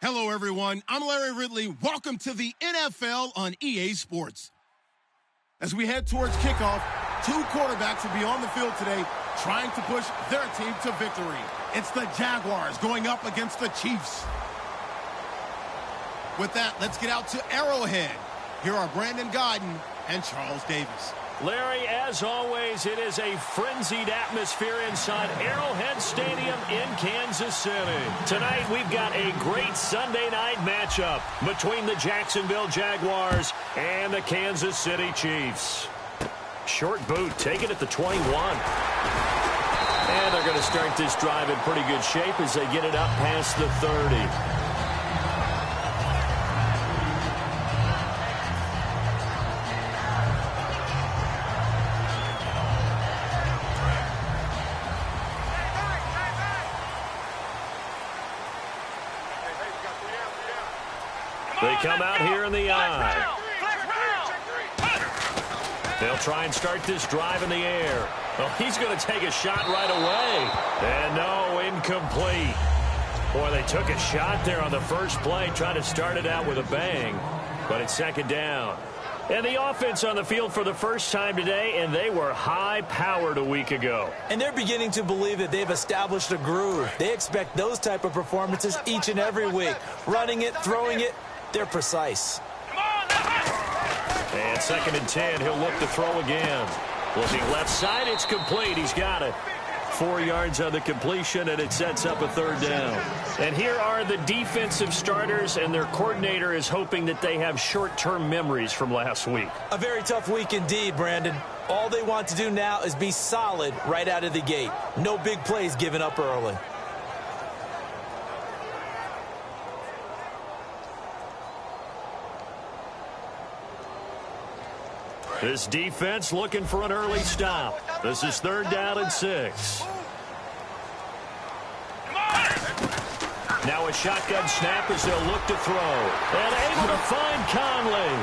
Hello, everyone. I'm Larry Ridley. Welcome to the NFL on EA Sports. As we head towards kickoff, two quarterbacks will be on the field today trying to push their team to victory. It's the Jaguars going up against the Chiefs. With that, let's get out to Arrowhead. Here are Brandon Godden and Charles Davis. Larry, as always, it is a frenzied atmosphere inside Arrowhead Stadium in Kansas City. Tonight, we've got a great Sunday night matchup between the Jacksonville Jaguars and the Kansas City Chiefs. Short boot, taken at the 21. And they're going to start this drive in pretty good shape as they get it up past the 30. They come out here in the eye. They'll try and start this drive in the air. Well, he's going to take a shot right away. And no, incomplete. Boy, they took a shot there on the first play, trying to start it out with a bang. But it's second down. And the offense on the field for the first time today, and they were high-powered a week ago. And they're beginning to believe that they've established a groove. They expect those type of performances each and every week. Running it, throwing it, they're precise. And second and 10, he'll look to throw again. Looking left side, it's complete. He's got it. 4 yards on the completion, and it sets up a third down. And here are the defensive starters, and their coordinator is hoping that they have short-term memories from last week. A very tough week indeed, Brandon. All they want to do now is be solid right out of the gate. No big plays given up early. This defense looking for an early stop. This is third down and 6. Now a shotgun snap as they'll look to throw. And able to find Conley.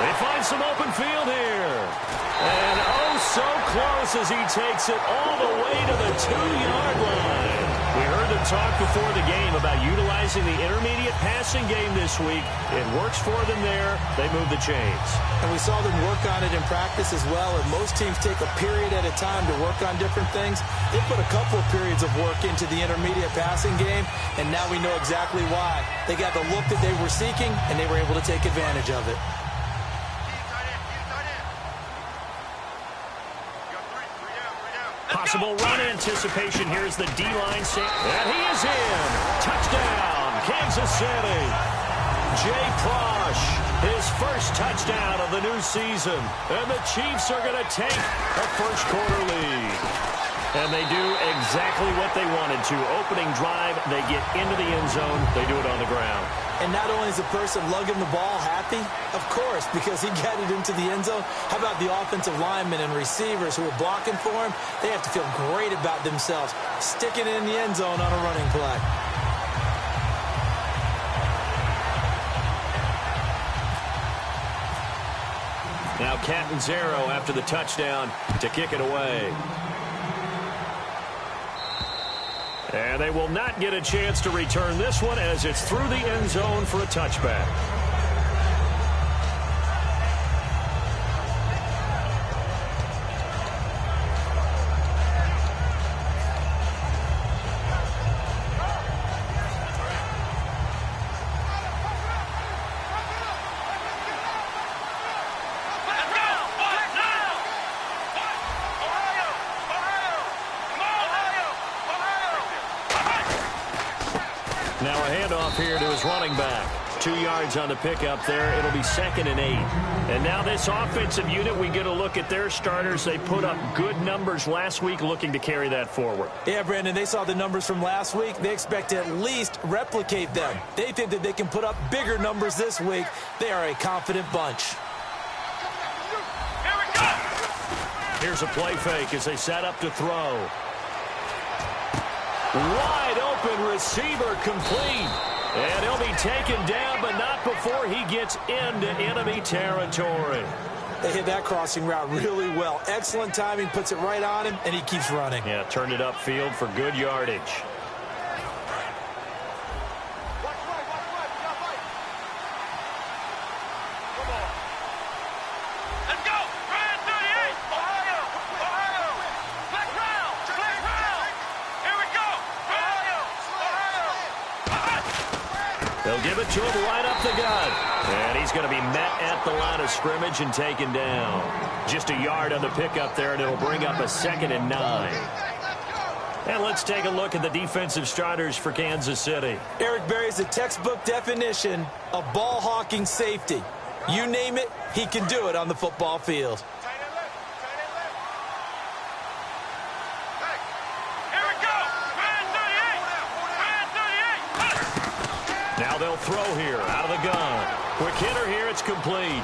They find some open field here. And oh, so close as he takes it all the way to the 2-yard line. We heard them talk before the game about utilizing the intermediate passing game this week. It works for them there. They move the chains. And we saw them work on it in practice as well. And most teams take a period at a time to work on different things. They put a couple of periods of work into the intermediate passing game, and now we know exactly why. They got the look that they were seeking, and they were able to take advantage of it. Possible run anticipation. Here's the D-line. And he is in. Touchdown, Kansas City. Jay Prosh, his first touchdown of the new season. And the Chiefs are going to take a first-quarter lead. And they do exactly what they wanted to. Opening drive, they get into the end zone. They do it on the ground. And not only is the person lugging the ball happy, of course, because he got it into the end zone. How about the offensive linemen and receivers who are blocking for him? They have to feel great about themselves, sticking it in the end zone on a running play. Now Catanzaro after the touchdown to kick it away. And they will not get a chance to return this one as it's through the end zone for a touchback. Now a handoff here to his running back. 2 yards on the pickup there. It'll be second and 8. And now this offensive unit, we get a look at their starters. They put up good numbers last week, looking to carry that forward. Yeah, Brandon, they saw the numbers from last week. They expect to at least replicate them. They think that they can put up bigger numbers this week. They are a confident bunch. Here we go. Here's a play fake as they set up to throw. Wide open receiver complete. And he'll be taken down, but not before he gets into enemy territory. They hit that crossing route really well. Excellent timing, puts it right on him, and he keeps running. Yeah, turned it upfield for good yardage. They'll give it to him right up the gut. And he's going to be met at the line of scrimmage and taken down. Just a yard on the pickup there, and it'll bring up a 2nd and 9. And let's take a look at the defensive starters for Kansas City. Eric Berry's a textbook definition of ball-hawking safety. You name it, he can do it on the football field. Now they'll throw here out of the gun. Quick hitter here, it's complete.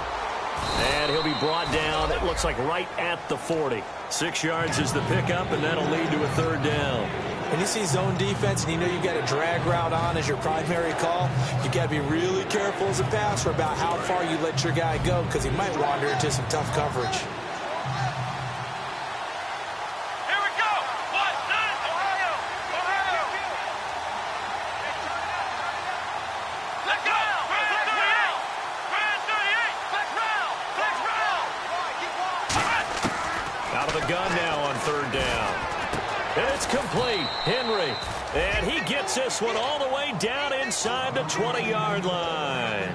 And he'll be brought down, it looks like right at the 40. 6 yards is the pickup, and that'll lead to a 3rd down. When you see zone defense and you know you've got a drag route on as your primary call, you've got to be really careful as a passer about how far you let your guy go because he might wander into some tough coverage. Gun now on 3rd down. And it's complete. Henry. And he gets this one all the way down inside the 20-yard line.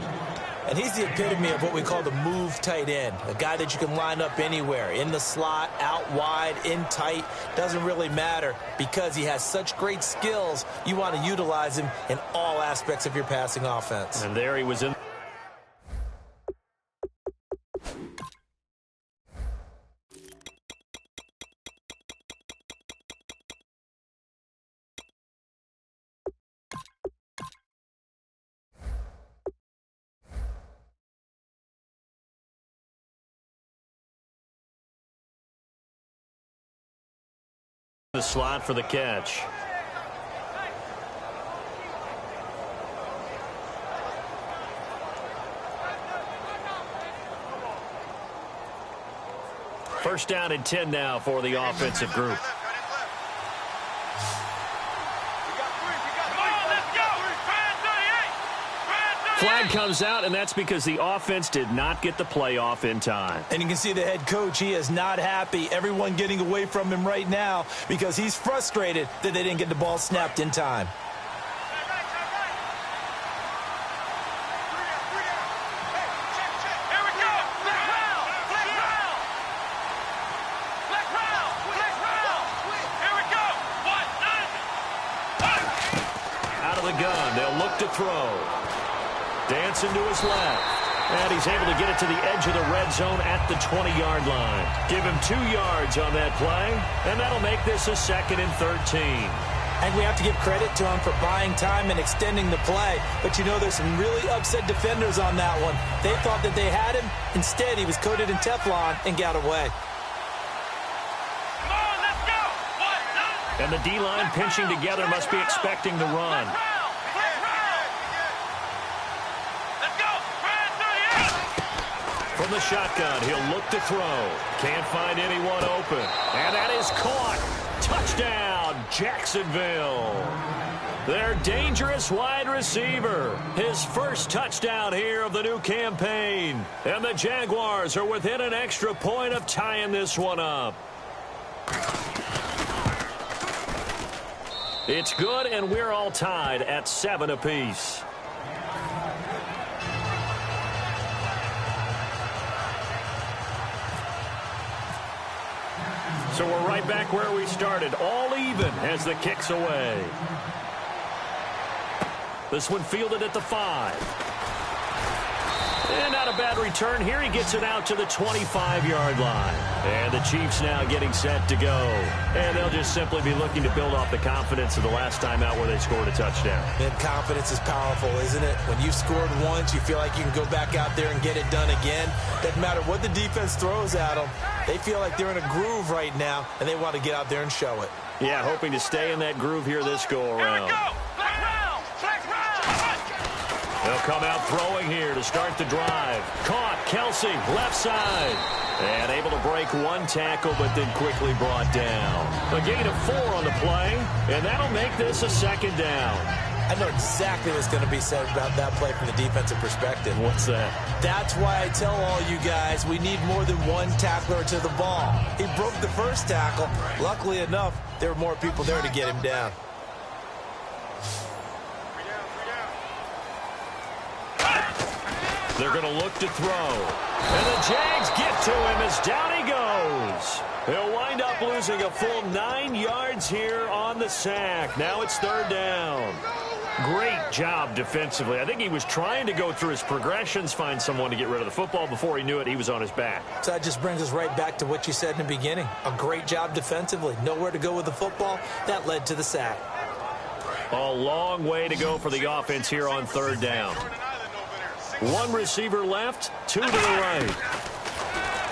And he's the epitome of what we call the move tight end. A guy that you can line up anywhere. In the slot, out wide, in tight. Doesn't really matter because he has such great skills. You want to utilize him in all aspects of your passing offense. And there he was in. The slot for the catch. First down and 10 now for the offensive group. Flag comes out, and that's because the offense did not get the play off in time. And you can see the head coach, he is not happy. Everyone getting away from him right now because he's frustrated that they didn't get the ball snapped in time. Out of the gun, they'll look to throw. Dancing to his left. And he's able to get it to the edge of the red zone at the 20-yard line. Give him 2 yards on that play, and that'll make this a 2nd and 13. And we have to give credit to him for buying time and extending the play. But, you know, there's some really upset defenders on that one. They thought that they had him. Instead, he was coated in Teflon and got away. Come on, let's go. And the D-line pinching together must be expecting the run. From the shotgun, he'll look to throw. Can't find anyone open. And that is caught. Touchdown, Jacksonville. Their dangerous wide receiver. His first touchdown here of the new campaign. And the Jaguars are within an extra point of tying this one up. It's good, and we're all tied at 7 apiece. So we're right back where we started, all even as the kick's away. This one fielded at the 5. And not a bad return here. He gets it out to the 25-yard line. And the Chiefs now getting set to go. And they'll just simply be looking to build off the confidence of the last time out where they scored a touchdown. Man, confidence is powerful, isn't it? When you've scored once, you feel like you can go back out there and get it done again. Doesn't matter what the defense throws at them. They feel like they're in a groove right now, and they want to get out there and show it. Yeah, hoping to stay in that groove here this go-around. They'll come out throwing here to start the drive. Caught, Kelsey, left side. And able to break one tackle, but then quickly brought down. A gain of 4 on the play, and that'll make this a 2nd down. I know exactly what's going to be said about that play from the defensive perspective. What's that? That's why I tell all you guys we need more than one tackler to the ball. He broke the first tackle. Luckily enough, there were more people there to get him down. They're going to look to throw. And the Jags get to him as down he goes. He'll wind up losing a full 9 yards here on the sack. Now it's third down. Great job defensively. I think he was trying to go through his progressions, find someone to get rid of the football. Before he knew it, he was on his back. So that just brings us right back to what you said in the beginning. A great job defensively. Nowhere to go with the football. That led to the sack. A long way to go for the offense here on third down. One receiver left, 2 to the right.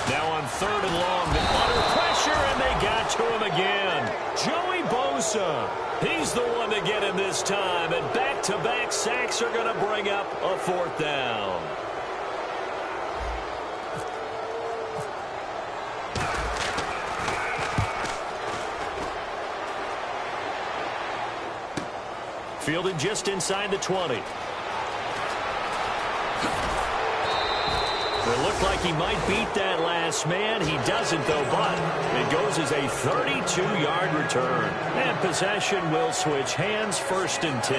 Now on third and long, they're under pressure, and they got to him again. Joey Bosa, he's the one to get him this time, and back-to-back sacks are going to bring up a fourth down. Fielded just inside the 20. It looked like he might beat that last man. He doesn't, though, but it goes as a 32-yard return. And possession will switch hands, first and 10.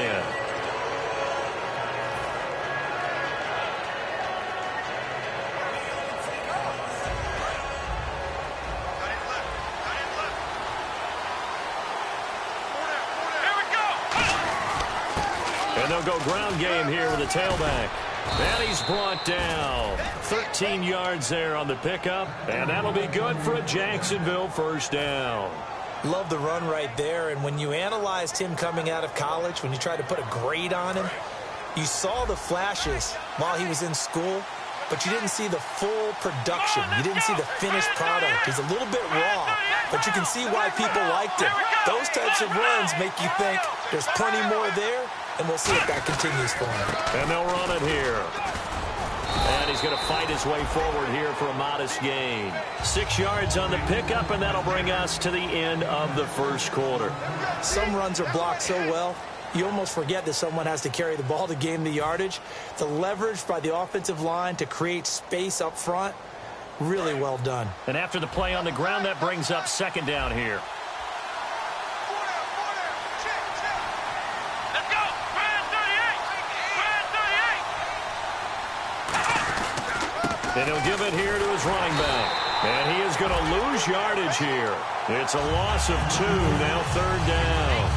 And they'll go ground game here with a tailback. And he's brought down. 13 yards there on the pickup. And that'll be good for a Jacksonville first down. Love the run right there. And when you analyzed him coming out of college, when you tried to put a grade on him, you saw the flashes while he was in school, but you didn't see the full production. You didn't see the finished product. He's a little bit raw, but you can see why people liked him. Those types of runs make you think there's plenty more there, and we'll see if that continues for him. And they'll run it here. And he's going to fight his way forward here for a modest gain. 6 yards on the pickup, and that'll bring us to the end of the first quarter. Some runs are blocked so well, you almost forget that someone has to carry the ball to gain the yardage. The leverage by the offensive line to create space up front, really well done. And after the play on the ground, that brings up second down here. And he'll give it here to his running back. And he is going to lose yardage here. It's a loss of 2, now third down.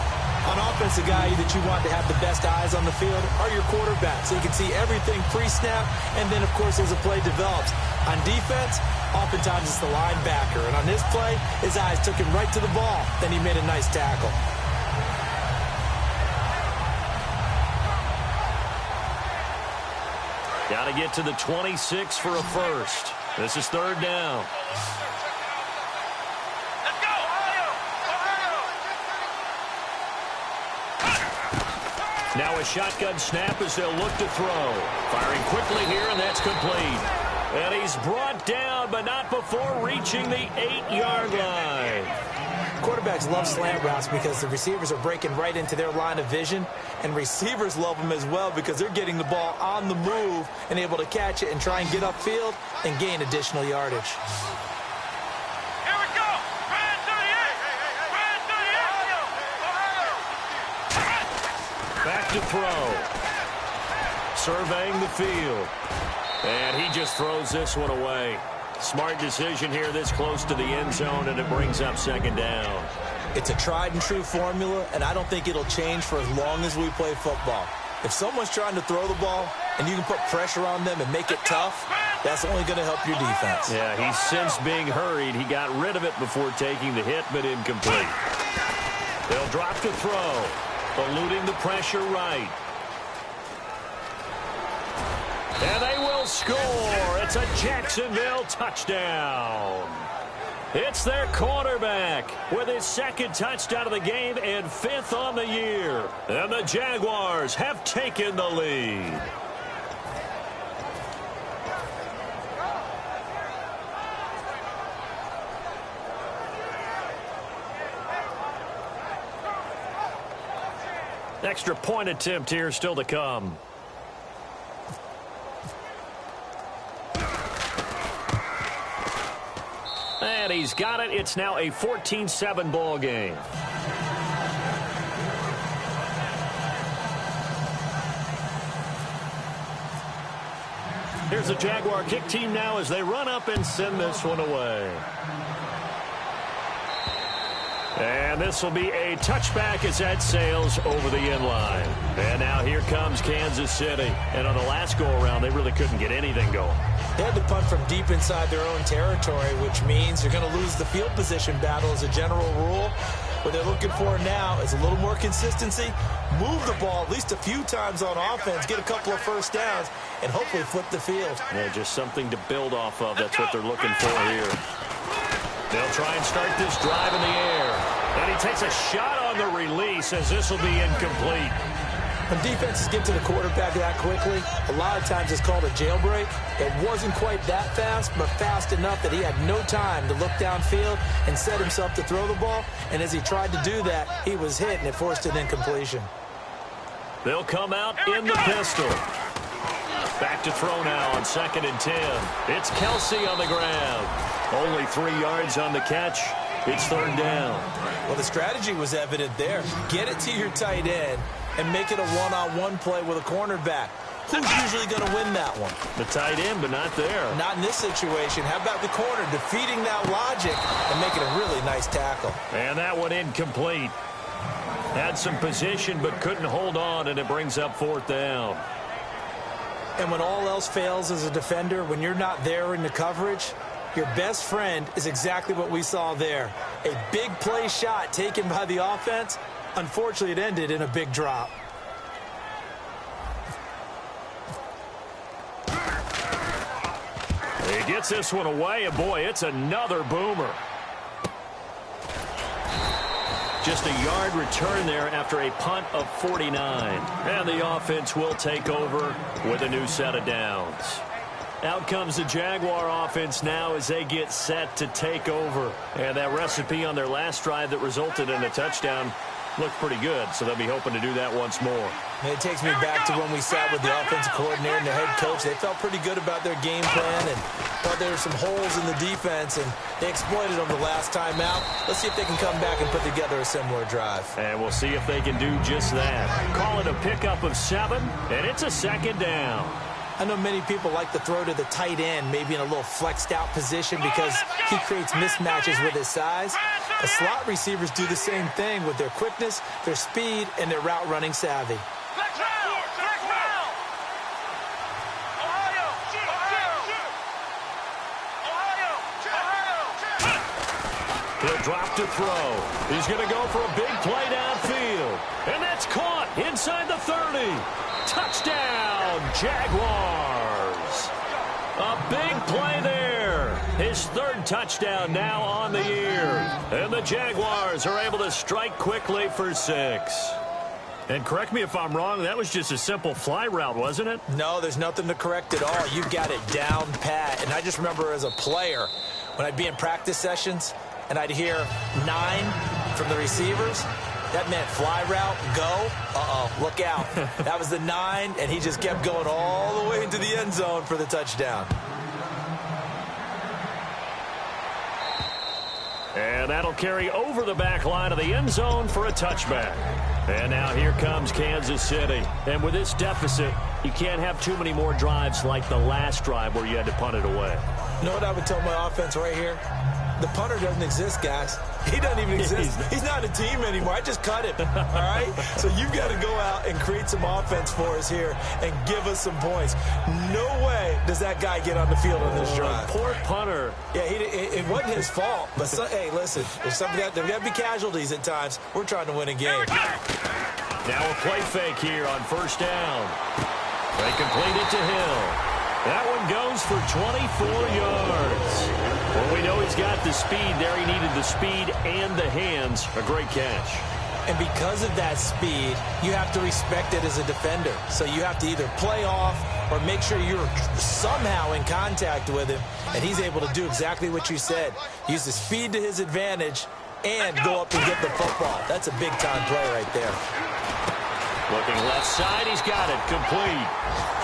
On offense, the guy that you want to have the best eyes on the field are your quarterbacks. So you can see everything pre-snap, and then, of course, as the play develops. On defense, oftentimes it's the linebacker. And on this play, his eyes took him right to the ball. Then he made a nice tackle. Got to get to the 26 for a first. This is third down. Let's go! Now a shotgun snap as they'll look to throw. Firing quickly here, and that's complete. And he's brought down, but not before reaching the 8-yard line. Quarterbacks love slant routes because the receivers are breaking right into their line of vision, and receivers love them as well because they're getting the ball on the move and able to catch it and try and get upfield and gain additional yardage. Here we go! Red 38! Red 38! Back to throw. Surveying the field. And he just throws this one away. Smart decision here this close to the end zone, and it brings up second down. It's a tried-and-true formula, and I don't think it'll change for as long as we play football. If someone's trying to throw the ball and you can put pressure on them and make it tough, that's only going to help your defense. Yeah, he's since being hurried. He got rid of it before taking the hit, but incomplete. They'll drop to throw, eluding the pressure right. And they will score. It's a Jacksonville touchdown. It's their quarterback with his second touchdown of the game and 5th on the year. And the Jaguars have taken the lead. Extra point attempt here still to come. And he's got it. It's now a 14-7 ball game. Here's the Jaguar kick team now as they run up and send this one away. And this will be a touchback as that sails over the end line. And now here comes Kansas City. And on the last go-around, they really couldn't get anything going. They had to punt from deep inside their own territory, which means you're going to lose the field position battle as a general rule. What they're looking for now is a little more consistency, move the ball at least a few times on offense, get a couple of first downs, and hopefully flip the field. Yeah, just something to build off of. That's what they're looking for here. They'll try and start this drive in the air. And he takes a shot on the release as this will be incomplete. When defenses get to the quarterback that quickly, a lot of times it's called a jailbreak. It wasn't quite that fast, but fast enough that he had no time to look downfield and set himself to throw the ball. And as he tried to do that, he was hit, and it forced an incompletion. They'll come out in the pistol. Back to throw now on 2nd and 10. It's Kelsey on the ground. Only 3 yards on the catch. It's 3rd down. Well, the strategy was evident there. Get it to your tight end and make it a one-on-one play with a cornerback. Who's usually going to win that one? The tight end, but not there. Not in this situation. How about the corner defeating that logic and making a really nice tackle? And that one incomplete. Had some position, but couldn't hold on, and it brings up 4th down. And when all else fails as a defender, when you're not there in the coverage, your best friend is exactly what we saw there. A big play shot taken by the offense. Unfortunately, it ended in a big drop. He gets this one away, and boy, it's another boomer. Just a yard return there after a punt of 49. And the offense will take over with a new set of downs. Out comes the Jaguar offense now as they get set to take over. And that recipe on their last drive that resulted in a touchdown looked pretty good, so they'll be hoping to do that once more. And it takes me back to when we sat with the offensive coordinator and the head coach. They felt pretty good about their game plan and thought there were some holes in the defense, and they exploited them the last time out. Let's see if they can come back and put together a similar drive. And we'll see if they can do just that. Call it a pickup of 7, and it's a 2nd down. I know many people like to throw to the tight end, maybe in a little flexed out position because he creates mismatches with his size. The slot receivers do the same thing with their quickness, their speed, and their route running savvy. He'll drop to throw. He's going to go for a big play downfield. And that's caught inside the 30. Touchdown, Jaguars. A big play there. His 3rd touchdown now on the year. And the Jaguars are able to strike quickly for 6. And correct me if I'm wrong, that was just a simple fly route, wasn't it? No, there's nothing to correct at all. You've got it down pat. And I just remember as a player, when I'd be in practice sessions, and I'd hear 9 from the receivers, that meant fly route, go, look out. That was the 9, and he just kept going all the way into the end zone for the touchdown. And that'll carry over the back line of the end zone for a touchback. And now here comes Kansas City. And with this deficit, you can't have too many more drives like the last drive where you had to punt it away. You know what I would tell my offense right here? The punter doesn't exist, guys. He doesn't even exist. He's not a team anymore. I just cut him, all right? So you've got to go out and create some offense for us here and give us some points. No way does that guy get on the field on this drive. Poor punter. Yeah, it wasn't his fault. But, hey, listen, there's got to be casualties at times. We're trying to win a game. Now a play fake here on 1st down. They complete it to Hill. That one goes for 24 yards. Well, we know he's got the speed there. He needed the speed and the hands. A great catch. And because of that speed, you have to respect it as a defender. So you have to either play off or make sure you're somehow in contact with him. And he's able to do exactly what you said. Use the speed to his advantage and go up and get the football. That's a big-time play right there. Looking left side, he's got it. Complete.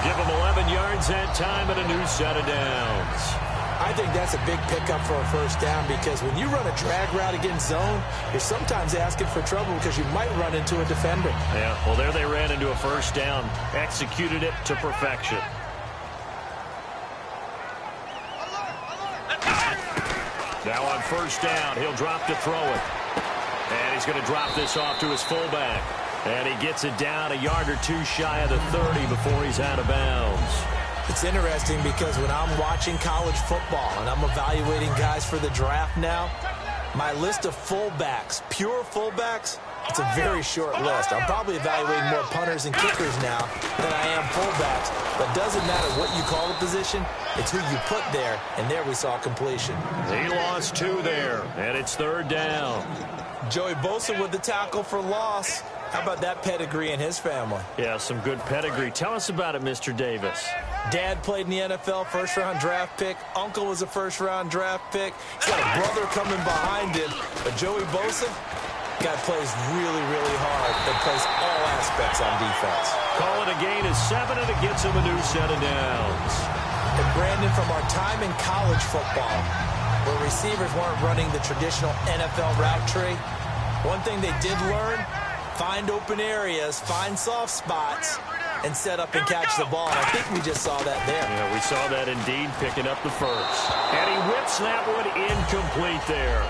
Give him 11 yards that time and a new set of downs. I think that's a big pickup for a 1st down because when you run a drag route against zone, you're sometimes asking for trouble because you might run into a defender. Yeah, well, there they ran into a 1st down. Executed it to perfection. Now on first down, he'll drop to throw it. And he's going to drop this off to his fullback. And he gets it down a yard or two shy of the 30 before he's out of bounds. It's interesting because when I'm watching college football and I'm evaluating guys for the draft now, my list of fullbacks, pure fullbacks, it's a very short list. I'm probably evaluating more punters and kickers now than I am fullbacks. But it doesn't matter what you call the position, it's who you put there, and there we saw completion. He lost 2 there, and it's third down. Joey Bosa with the tackle for loss. How about that pedigree in his family? Yeah, some good pedigree. Tell us about it, Mr. Davis. Dad played in the NFL, first-round draft pick. Uncle was a first-round draft pick. He's got a brother coming behind him. But Joey Bosa, guy plays really, really hard and plays all aspects on defense. Call it a gain of 7, and it gets him a new set of downs. And Brandon, from our time in college football, where receivers weren't running the traditional NFL route tree, one thing they did learn, find open areas, find soft spots, and set up and catch the ball. And I think we just saw that there. Yeah, we saw that indeed, picking up the first. And he whips that one incomplete there.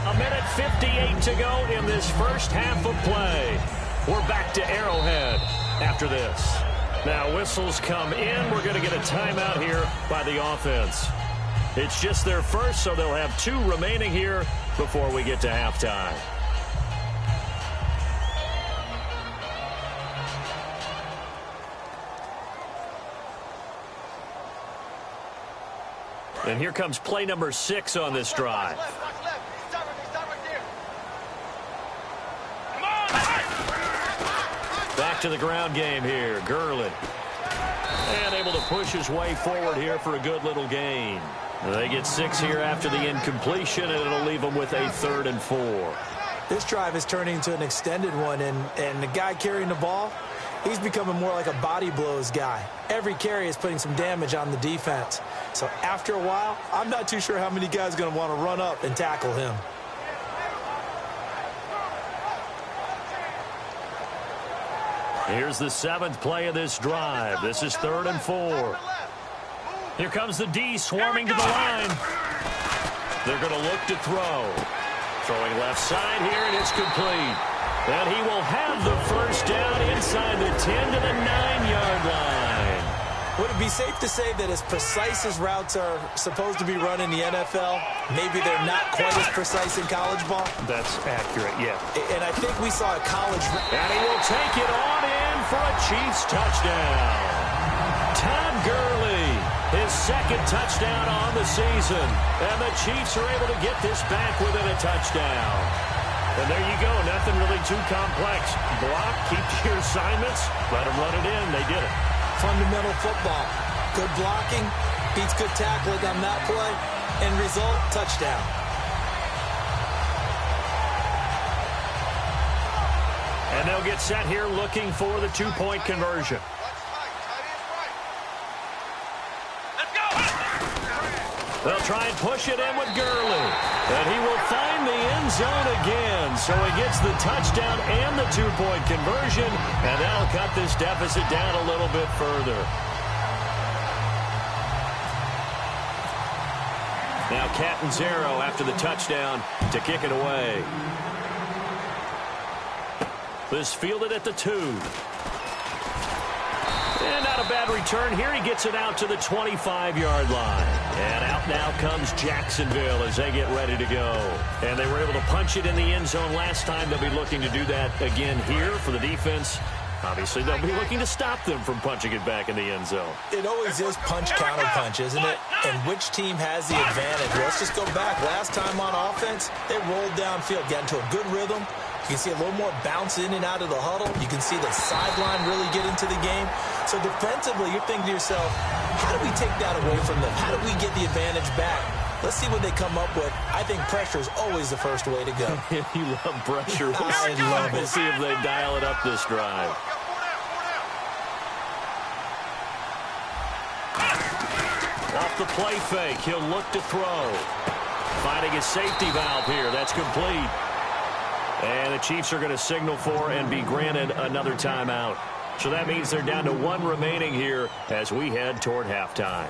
1:58 to go in this first half of play. We're back to Arrowhead after this. Now whistles come in. We're going to get a timeout here by the offense. It's just their first, so they'll have 2 remaining here before we get to halftime. And here comes play number 6 on this drive. Back to the ground game here. Gurley. And able to push his way forward here for a good little gain. They get 6 here after the incompletion, and it'll leave them with a 3rd and 4. This drive is turning into an extended one, and the guy carrying the ball, he's becoming more like a body blows guy. Every carry is putting some damage on the defense. So after a while, I'm not too sure how many guys are going to want to run up and tackle him. Here's the 7th play of this drive. This is 3rd and 4. Here comes the D swarming to the line. They're going to look to throw. Throwing left side here, and it's complete. And he will have the first down inside the 10 to the 9-yard line. Would it be safe to say that as precise as routes are supposed to be run in the NFL, maybe they're not quite as precise in college ball? That's accurate, yeah. And I think we saw a college... And he will take it on in for a Chiefs touchdown. Todd Gurley, his 2nd touchdown on the season. And the Chiefs are able to get this back within a touchdown. And there you go, nothing really too complex. Block, keep to your assignments, let them run it in. They did it. Fundamental football. Good blocking, beats good tackling on that play. End result, touchdown. And they'll get set here looking for the 2-point conversion. They'll try and push it in with Gurley. And he will find the end zone again. So he gets the touchdown and the 2-point conversion. And that'll cut this deficit down a little bit further. Now Catanzaro after the touchdown to kick it away. This fielded at the 2. And not a bad return here. He gets it out to the 25-yard line. And out now comes Jacksonville as they get ready to go. And they were able to punch it in the end zone last time. They'll be looking to do that again here for the defense. Obviously, they'll be looking to stop them from punching it back in the end zone. It always is punch-counter-punch, isn't it? And which team has the advantage? Let's just go back. Last time on offense, they rolled downfield, got into a good rhythm. You can see a little more bounce in and out of the huddle. You can see the sideline really get into the game. So defensively, you're thinking to yourself, how do we take that away from them? How do we get the advantage back? Let's see what they come up with. I think pressure is always the first way to go. You love pressure. I love it. We'll see if they dial it up this drive. Off the play fake, he'll look to throw. Finding his safety valve here. That's complete. And the Chiefs are going to signal for and be granted another timeout. So that means they're down to 1 remaining here as we head toward halftime.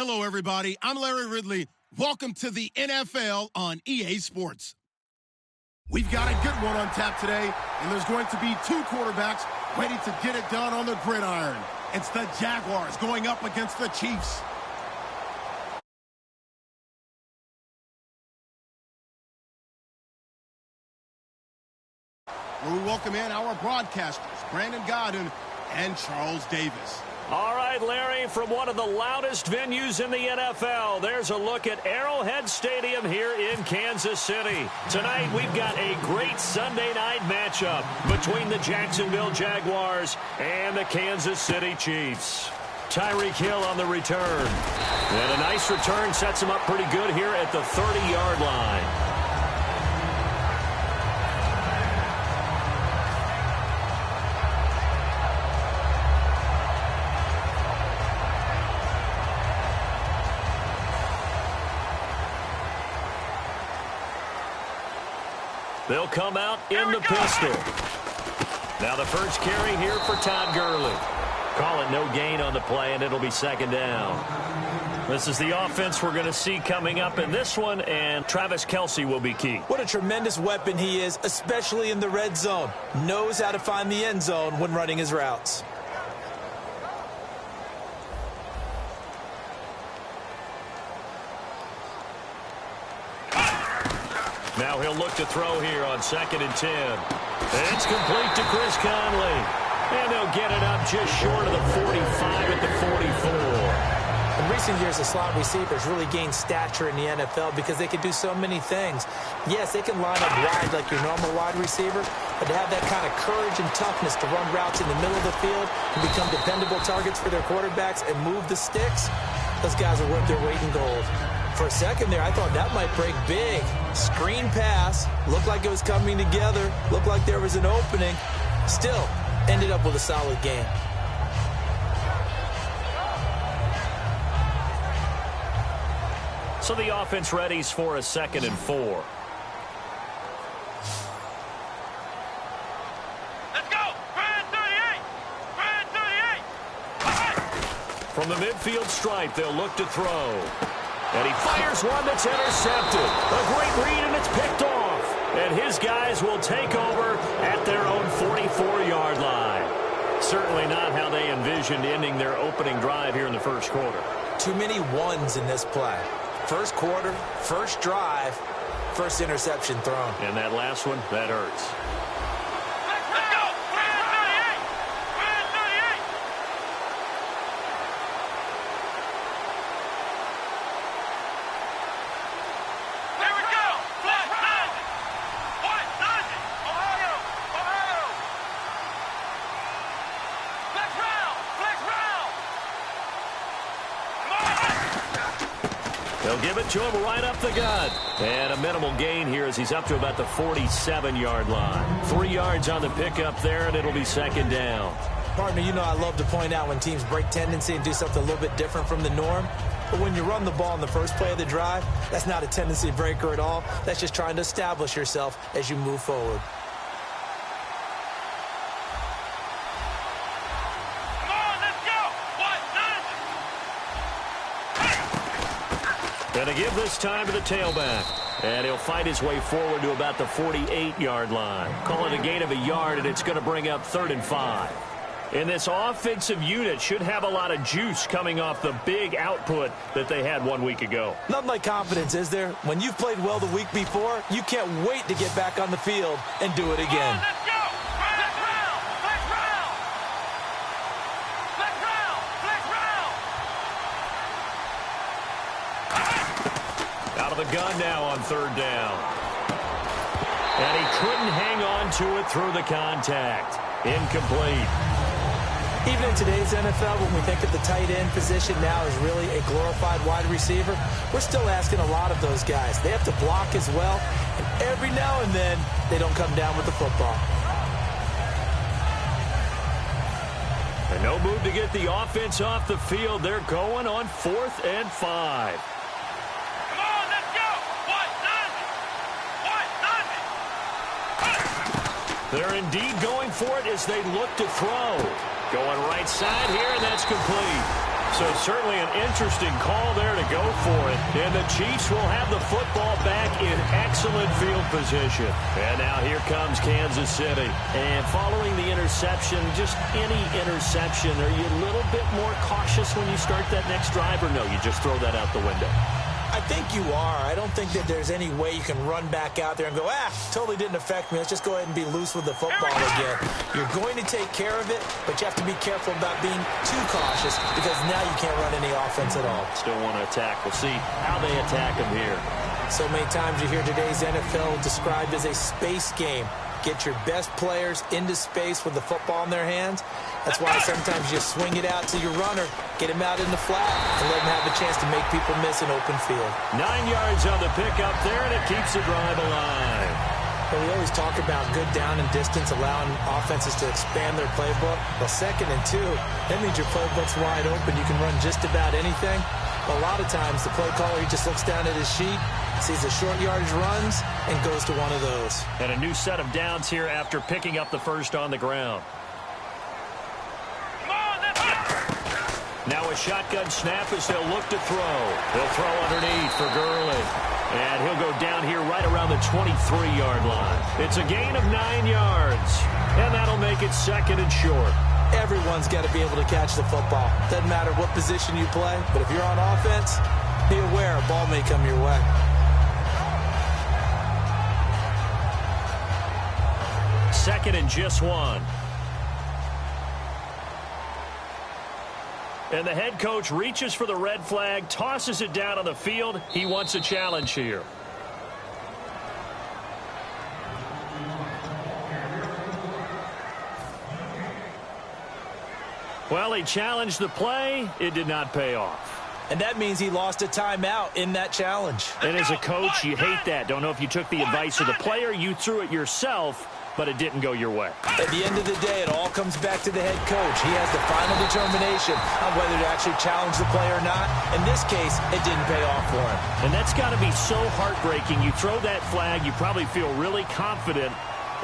Hello, everybody. I'm Larry Ridley. Welcome to the NFL on EA Sports. We've got a good one on tap today, and there's going to be two quarterbacks ready to get it done on the gridiron. It's the Jaguars going up against the Chiefs. Where we welcome in our broadcasters, Brandon Godden and Charles Davis. All right, Larry, from one of the loudest venues in the NFL, there's a look at Arrowhead Stadium here in Kansas City. Tonight, we've got a great Sunday night matchup between the Jacksonville Jaguars and the Kansas City Chiefs. Tyreek Hill on the return. And a nice return sets him up pretty good here at the 30-yard line. They'll come out in the pistol. Now the first carry here for Todd Gurley. Call it no gain on the play, and it'll be second down. This is the offense we're going to see coming up in this one, and Travis Kelce will be key. What a tremendous weapon he is, especially in the red zone. Knows how to find the end zone when running his routes. Now he'll look to throw here on 2nd and 10. It's complete to Chris Conley. And they'll get it up just short of the 45 at the 44. In recent years, the slot receivers really gained stature in the NFL because they can do so many things. Yes, they can line up wide like your normal wide receiver, but to have that kind of courage and toughness to run routes in the middle of the field and become dependable targets for their quarterbacks and move the sticks, those guys are worth their weight in gold. For a second there, I thought that might break big. Screen pass. Looked like it was coming together. Looked like there was an opening. Still, ended up with a solid game. So the offense readies for a 2nd and 4. Let's go! Brand 38! Brand 38! From the midfield stripe, they'll look to throw. And he fires one that's intercepted. A great read, and it's picked off. And his guys will take over at their own 44-yard line. Certainly not how they envisioned ending their opening drive here in the first quarter. Too many ones in this play. First quarter, first drive, first interception thrown. And that last one, that hurts. Let's go! Brand 38! Brand 38! There we go! Flat 90! What? 90! Ohio! Ohio! Flex round! Flex round! Come on! They'll give it to him right up the gut. And a minimal gain here as he's up to about the 47-yard line. 3 yards on the pickup there, and it'll be second down. Partner, you know I love to point out when teams break tendency and do something a little bit different from the norm. But when you run the ball in the first play of the drive, that's not a tendency breaker at all. That's just trying to establish yourself as you move forward. Come on, let's go! What? 90! Going to give this time to the tailback. And he'll fight his way forward to about the 48-yard line. Call it a gain of a yard, and it's going to bring up 3rd and 5. And this offensive unit should have a lot of juice coming off the big output that they had 1 week ago. Nothing like confidence, is there? When you've played well the week before, you can't wait to get back on the field and do it again. Let's go! Flex round! Flex round! Flex round! Flex round! Out of the gun now on 3rd down. And he couldn't hang on to it through the contact. Incomplete. Even in today's NFL, when we think of the tight end position now as really a glorified wide receiver, we're still asking a lot of those guys. They have to block as well, and every now and then, they don't come down with the football. And no move to get the offense off the field. They're going on 4th and 5. Come on, let's go! What? 90! What? 90! They're indeed going for it as they look to throw. Going right side here, and that's complete. So certainly an interesting call there to go for it. And the Chiefs will have the football back in excellent field position. And now here comes Kansas City. And following the interception, just any interception, are you a little bit more cautious when you start that next drive, or no, you just throw that out the window? I think you are. I don't think that there's any way you can run back out there and go, totally didn't affect me. Let's just go ahead and be loose with the football again. You're going to take care of it, but you have to be careful about being too cautious because now you can't run any offense at all. Still want to attack. We'll see how they attack them here. So many times you hear today's NFL described as a space game. Get your best players into space with the football in their hands. That's why sometimes you swing it out to your runner, get him out in the flat, and let him have a chance to make people miss an open field. 9 yards on the pickup there, and it keeps the drive alive. But we always talk about good down and distance, allowing offenses to expand their playbook. Well, 2nd and 2, that means your playbook's wide open. You can run just about anything. But a lot of times, the play caller, he just looks down at his sheet, sees the short yardage runs, and goes to one of those. And a new set of downs here after picking up the first on the ground. Now a shotgun snap as they'll look to throw. They'll throw underneath for Gurley. And he'll go down here right around the 23-yard line. It's a gain of 9 yards. And that'll make it 2nd and short. Everyone's got to be able to catch the football. Doesn't matter what position you play, but if you're on offense, be aware a ball may come your way. Second and just 1. And the head coach reaches for the red flag, tosses it down on the field. He wants a challenge here. Well, he challenged the play. It did not pay off. And that means he lost a timeout in that challenge. And as a coach, you hate that. Don't know if you took the advice of the player, you threw it yourself, but it didn't go your way. At the end of the day, it all comes back to the head coach. He has the final determination on whether to actually challenge the play or not. In this case, it didn't pay off for him. And that's got to be so heartbreaking. You throw that flag, you probably feel really confident,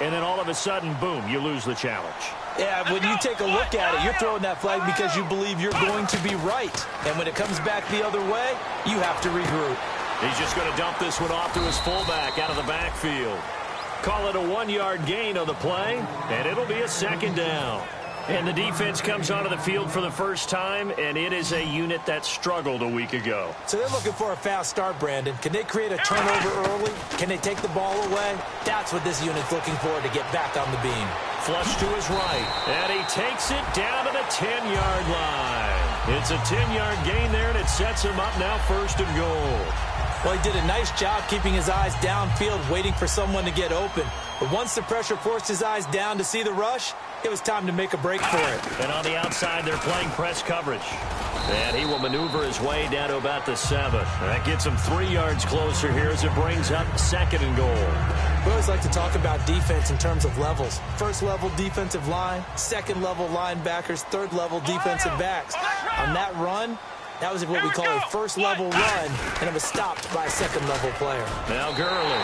and then all of a sudden, boom, you lose the challenge. Yeah, when you take a look at it, you're throwing that flag because you believe you're going to be right. And when it comes back the other way, you have to regroup. He's just going to dump this one off to his fullback out of the backfield. Call it a 1-yard gain on the play, and it'll be a 2nd down. And the defense comes onto the field for the first time, and it is a unit that struggled a week ago. So they're looking for a fast start, Brandon. Can they create a turnover early? Can they take the ball away? That's what this unit's looking for to get back on the beam. Flush to his right, and he takes it down to the 10-yard line. It's a 10-yard gain there, and it sets him up now 1st and goal. Well, he did a nice job keeping his eyes downfield, waiting for someone to get open. But once the pressure forced his eyes down to see the rush, it was time to make a break for it. And on the outside, they're playing press coverage. And he will maneuver his way down to about the 7. That gets him 3 yards closer here as it brings up 2nd and goal. We always like to talk about defense in terms of levels. 1st level defensive line, 2nd level linebackers, 3rd level defensive backs. On that run, that was what we call a 1st level run, and it was stopped by a 2nd level player. Now Gurley.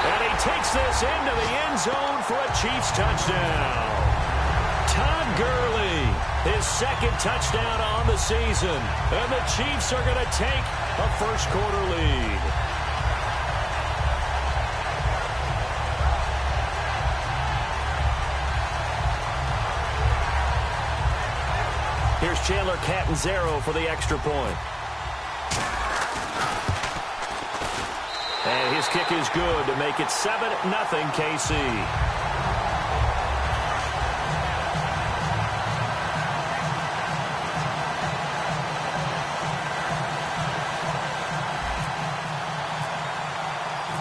And he takes this into the end zone for a Chiefs touchdown. Todd Gurley, his 2nd touchdown on the season. And the Chiefs are going to take a 1st quarter lead. Here's Chandler Catanzaro for the extra point. And his kick is good to make it 7-0 KC.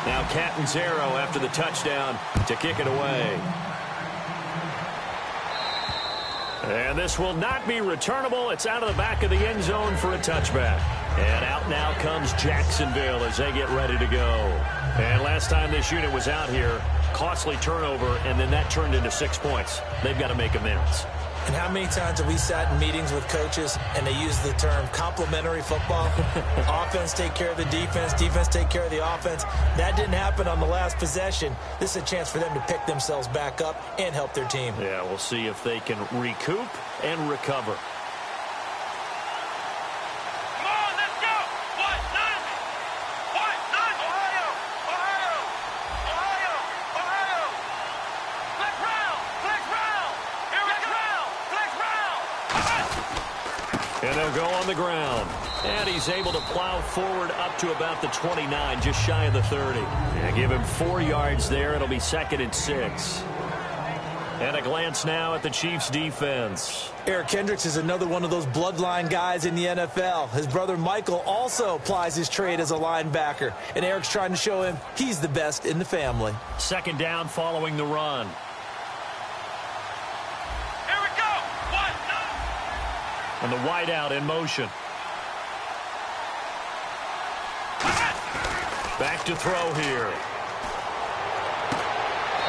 Now Catanzaro after the touchdown to kick it away. And this will not be returnable. It's out of the back of the end zone for a touchback. And out now comes Jacksonville as they get ready to go. And last time this unit was out here, costly turnover, and then that turned into 6 points. They've got to make amends. And how many times have we sat in meetings with coaches and they use the term complementary football? Offense take care of the defense, defense take care of the offense. That didn't happen on the last possession. This is a chance for them to pick themselves back up and help their team. Yeah, we'll see if they can recoup and recover. And they'll go on the ground. And he's able to plow forward up to about the 29, just shy of the 30. And give him 4 yards there. It'll be 2nd and 6. And a glance now at the Chiefs' defense. Eric Kendricks is another one of those bloodline guys in the NFL. His brother Michael also plies his trade as a linebacker. And Eric's trying to show him he's the best in the family. 2nd down following the run. Here we go. 1, 9. And the wideout in motion. Back to throw here.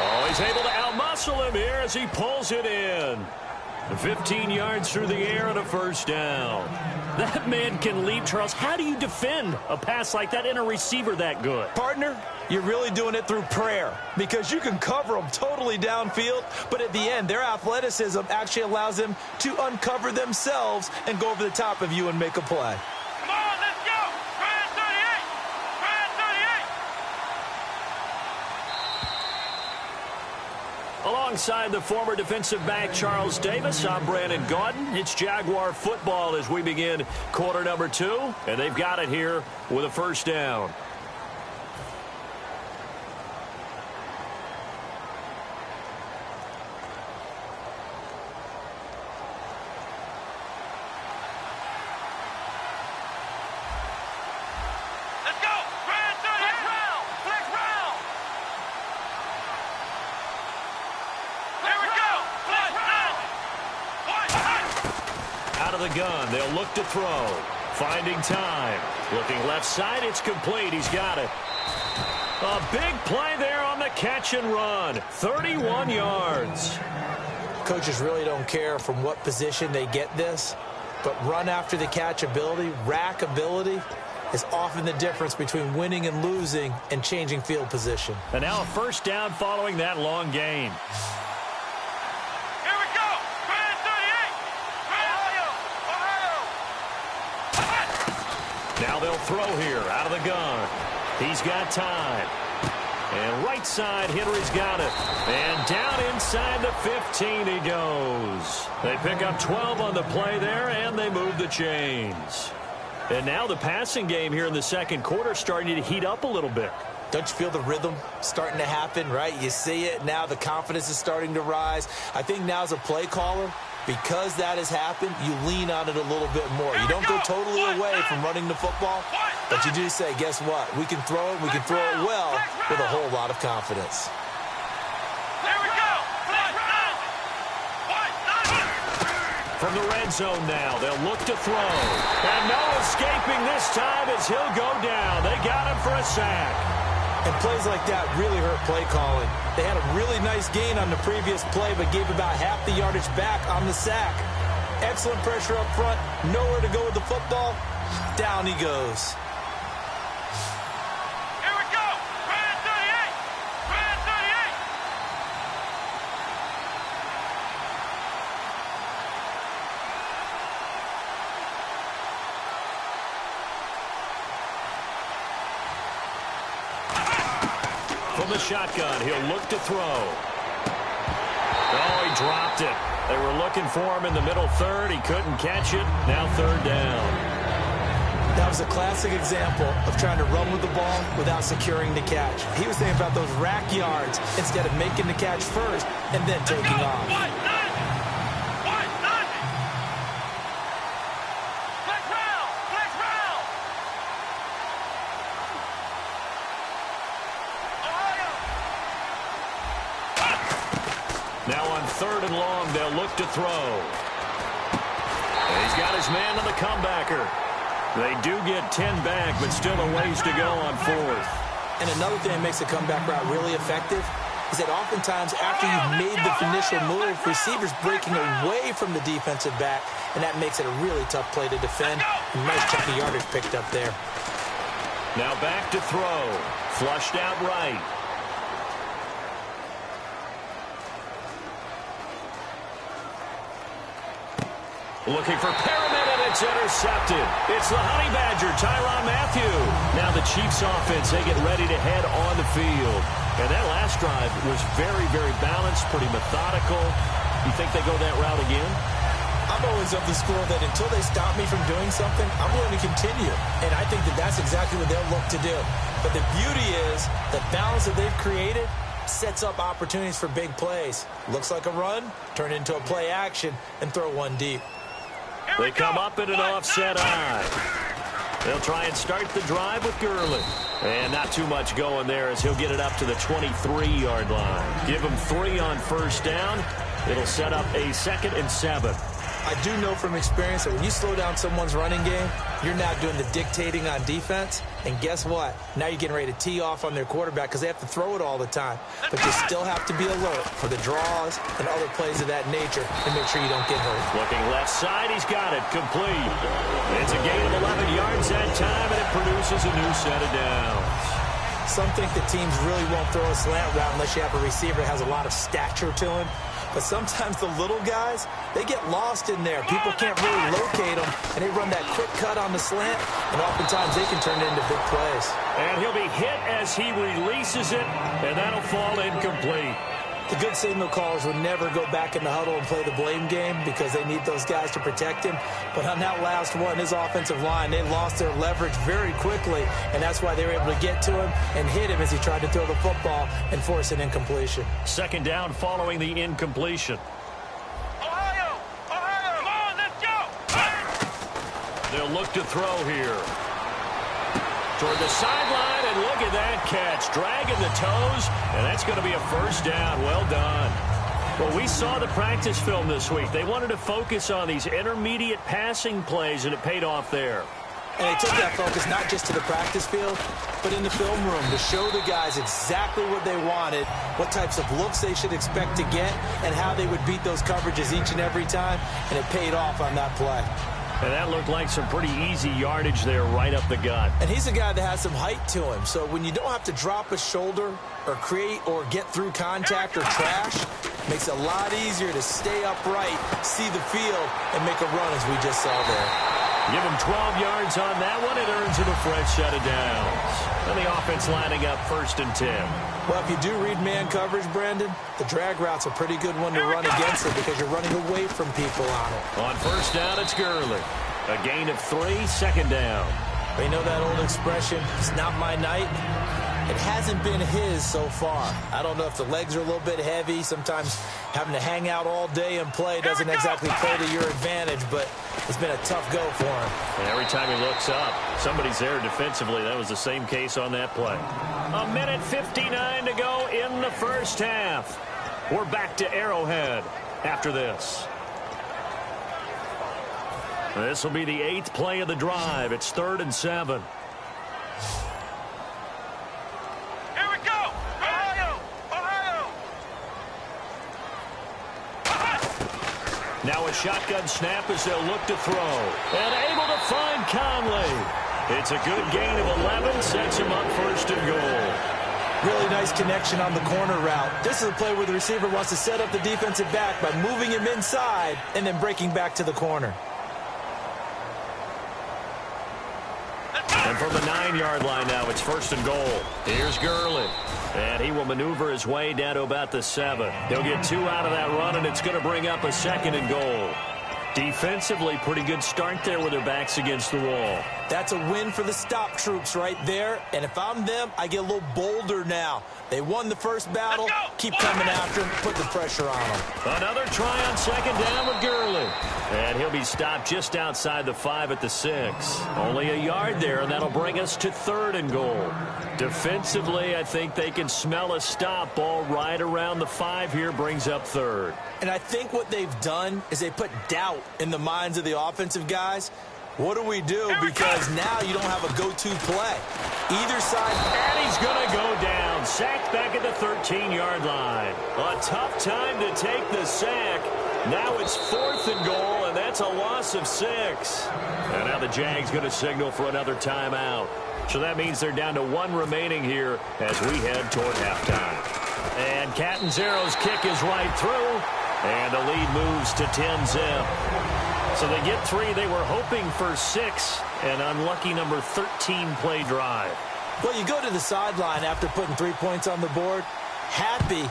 Oh, he's able to outmuscle him here as he pulls it in. 15 yards through the air and a 1st down. That man can leap, Charles. How do you defend a pass like that in a receiver that good? Partner, you're really doing it through prayer because you can cover them totally downfield, but at the end, their athleticism actually allows them to uncover themselves and go over the top of you and make a play. Come on, let's go. Brand 38. Brand 38. Alongside the former defensive back Charles Davis, I'm Brandon Gaudin. It's Jaguar football as we begin quarter number 2, and they've got it here with a 1st down. Let's go. Brand 38. Flex round. Here we go. Flex round. 1, 9. Out of the gun, they'll look to throw. Finding time. Looking left side, it's complete. He's got it. A big play there on the catch and run. 31 yards. Coaches really don't care from what position they get this, but run after the catch ability, rack ability, is often the difference between winning and losing and changing field position. And now a 1st down following that long gain. Here we go. Brand 38. Ohio. Now they'll throw here out of the gun. He's got time. And right side, Henry's got it. And down inside the 15 he goes. They pick up 12 on the play there, and they move the chains. And now the passing game here in the 2nd quarter starting to heat up a little bit. Don't you feel the rhythm starting to happen, right? You see it now. The confidence is starting to rise. I think now as a play caller, because that has happened, you lean on it a little bit more. You don't go totally away from running the football, but you do say, guess what? We can throw it. We can throw it well with a whole lot of confidence. Here we go. Flex round. 1, 9. From the red zone now, they'll look to throw. And no escaping this time as he'll go down. They got him for a sack. And plays like that really hurt play calling. They had a really nice gain on the previous play, but gave about half the yardage back on the sack. Excellent pressure up front. Nowhere to go with the football. Down he goes. Here we go. Brand 38. Brand 38. From the shotgun, he'll look to throw. Oh, he dropped it. They were looking for him in the middle 3rd. He couldn't catch it. Now 3rd down. That was a classic example of trying to run with the ball without securing the catch. He was thinking about those rack yards instead of making the catch first and then taking off. 1, 9. 1, 9. Flex round. Flex round. Ohio. Now on 3rd and long, they'll look to throw. And he's got his man on the comebacker. They do get 10 back, but still a ways to go on 4th. And another thing that makes the comeback route really effective is that oftentimes after you've made the initial move, receivers breaking away from the defensive back, and that makes it a really tough play to defend. A nice chunk of yardage picked up there. Now back to throw. Flushed out right. Looking for Perriman, and it's intercepted. It's the Honey Badger, Tyrann Mathieu. Now the Chiefs offense, they get ready to head on the field. And that last drive was very, very balanced, pretty methodical. You think they go that route again? I'm always of the school that until they stop me from doing something, I'm going to continue. And I think that that's exactly what they'll look to do. But the beauty is the balance that they've created sets up opportunities for big plays. Looks like a run, turn into a play action, and throw one deep. They come up in an offset eye. They'll try and start the drive with Gurley. And not too much going there as he'll get it up to the 23-yard line. Give him 3 on first down. It'll set up a 2nd and 7. I do know from experience that when you slow down someone's running game, you're now doing the dictating on defense. And guess what? Now you're getting ready to tee off on their quarterback because they have to throw it all the time. But you still have to be alert for the draws and other plays of that nature and make sure you don't get hurt. Looking left side, he's got it. Complete. It's a gain of 11 yards that time, and it produces a new set of downs. Some think that teams really won't throw a slant route unless you have a receiver that has a lot of stature to him. But sometimes the little guys, they get lost in there. People can't really locate them, and they run that quick cut on the slant, and oftentimes they can turn it into big plays. And he'll be hit as he releases it, and that'll fall incomplete. The good signal callers would never go back in the huddle and play the blame game because they need those guys to protect him. But on that last one, his offensive line, they lost their leverage very quickly, and that's why they were able to get to him and hit him as he tried to throw the football and force an incompletion. 2nd down following the incompletion. Ohio! Ohio! Come on, let's go! They'll look to throw here. Toward the sideline, and look at that catch. Dragging the toes, and that's going to be a first down. Well done. Well, we saw the practice film this week. They wanted to focus on these intermediate passing plays, and it paid off there. And they took that focus not just to the practice field, but in the film room to show the guys exactly what they wanted, what types of looks they should expect to get, and how they would beat those coverages each and every time, and it paid off on that play. And that looked like some pretty easy yardage there right up the gut. And he's a guy that has some height to him. So when you don't have to drop a shoulder or create or get through contact or trash, makes it a lot easier to stay upright, see the field, and make a run as we just saw there. Give him 12 yards on that one. It earns him a fresh set of downs. And the offense lining up 1st and 10. Well, if you do read man coverage, Brandon, the drag route's a pretty good one to run against it because you're running away from people on it. On first down, it's Gurley. A gain of 3, 2nd down. But you know that old expression, it's not my night? It hasn't been his so far. I don't know if the legs are a little bit heavy. Sometimes having to hang out all day and play doesn't exactly play to your advantage, but it's been a tough go for him. And every time he looks up, somebody's there defensively. That was the same case on that play. 1:59 to go in the first half. We're back to Arrowhead after this. This will be the 8th play of the drive. It's 3rd and 7. Now a shotgun snap as they'll look to throw. And able to find Conley. It's a good gain of 11. Sets him up 1st and goal. Really nice connection on the corner route. This is a play where the receiver wants to set up the defensive back by moving him inside and then breaking back to the corner. And from the 9-yard line now, it's 1st and goal. Here's Gurley. And he will maneuver his way down to about the 7. He'll get 2 out of that run, and it's going to bring up a 2nd and goal. Defensively, pretty good start there with their backs against the wall. That's a win for the stop troops right there. And if I'm them, I get a little bolder now. They won the first battle. Keep coming after him. Put the pressure on them. Another try on 2nd down with Gurley. And he'll be stopped just outside the 5 at the 6. Only a yard there, and that'll bring us to 3rd and goal. Defensively, I think they can smell a stop. Ball right around the 5 here brings up 3rd. And I think what they've done is they put doubt in the minds of the offensive guys. What do we do? Because now you don't have a go-to play. Either side. And he's going to go down. Sacked back at the 13-yard line. A tough time to take the sack. Now it's 4th and goal, and that's a loss of 6. And now the Jags going to signal for another timeout. So that means they're down to 1 remaining here as we head toward halftime. And Catanzaro's kick is right through. And the lead moves to 10-zip. So they get 3. They were hoping for 6. An unlucky number 13 play drive. Well, you go to the sideline after putting 3 points on the board, happy,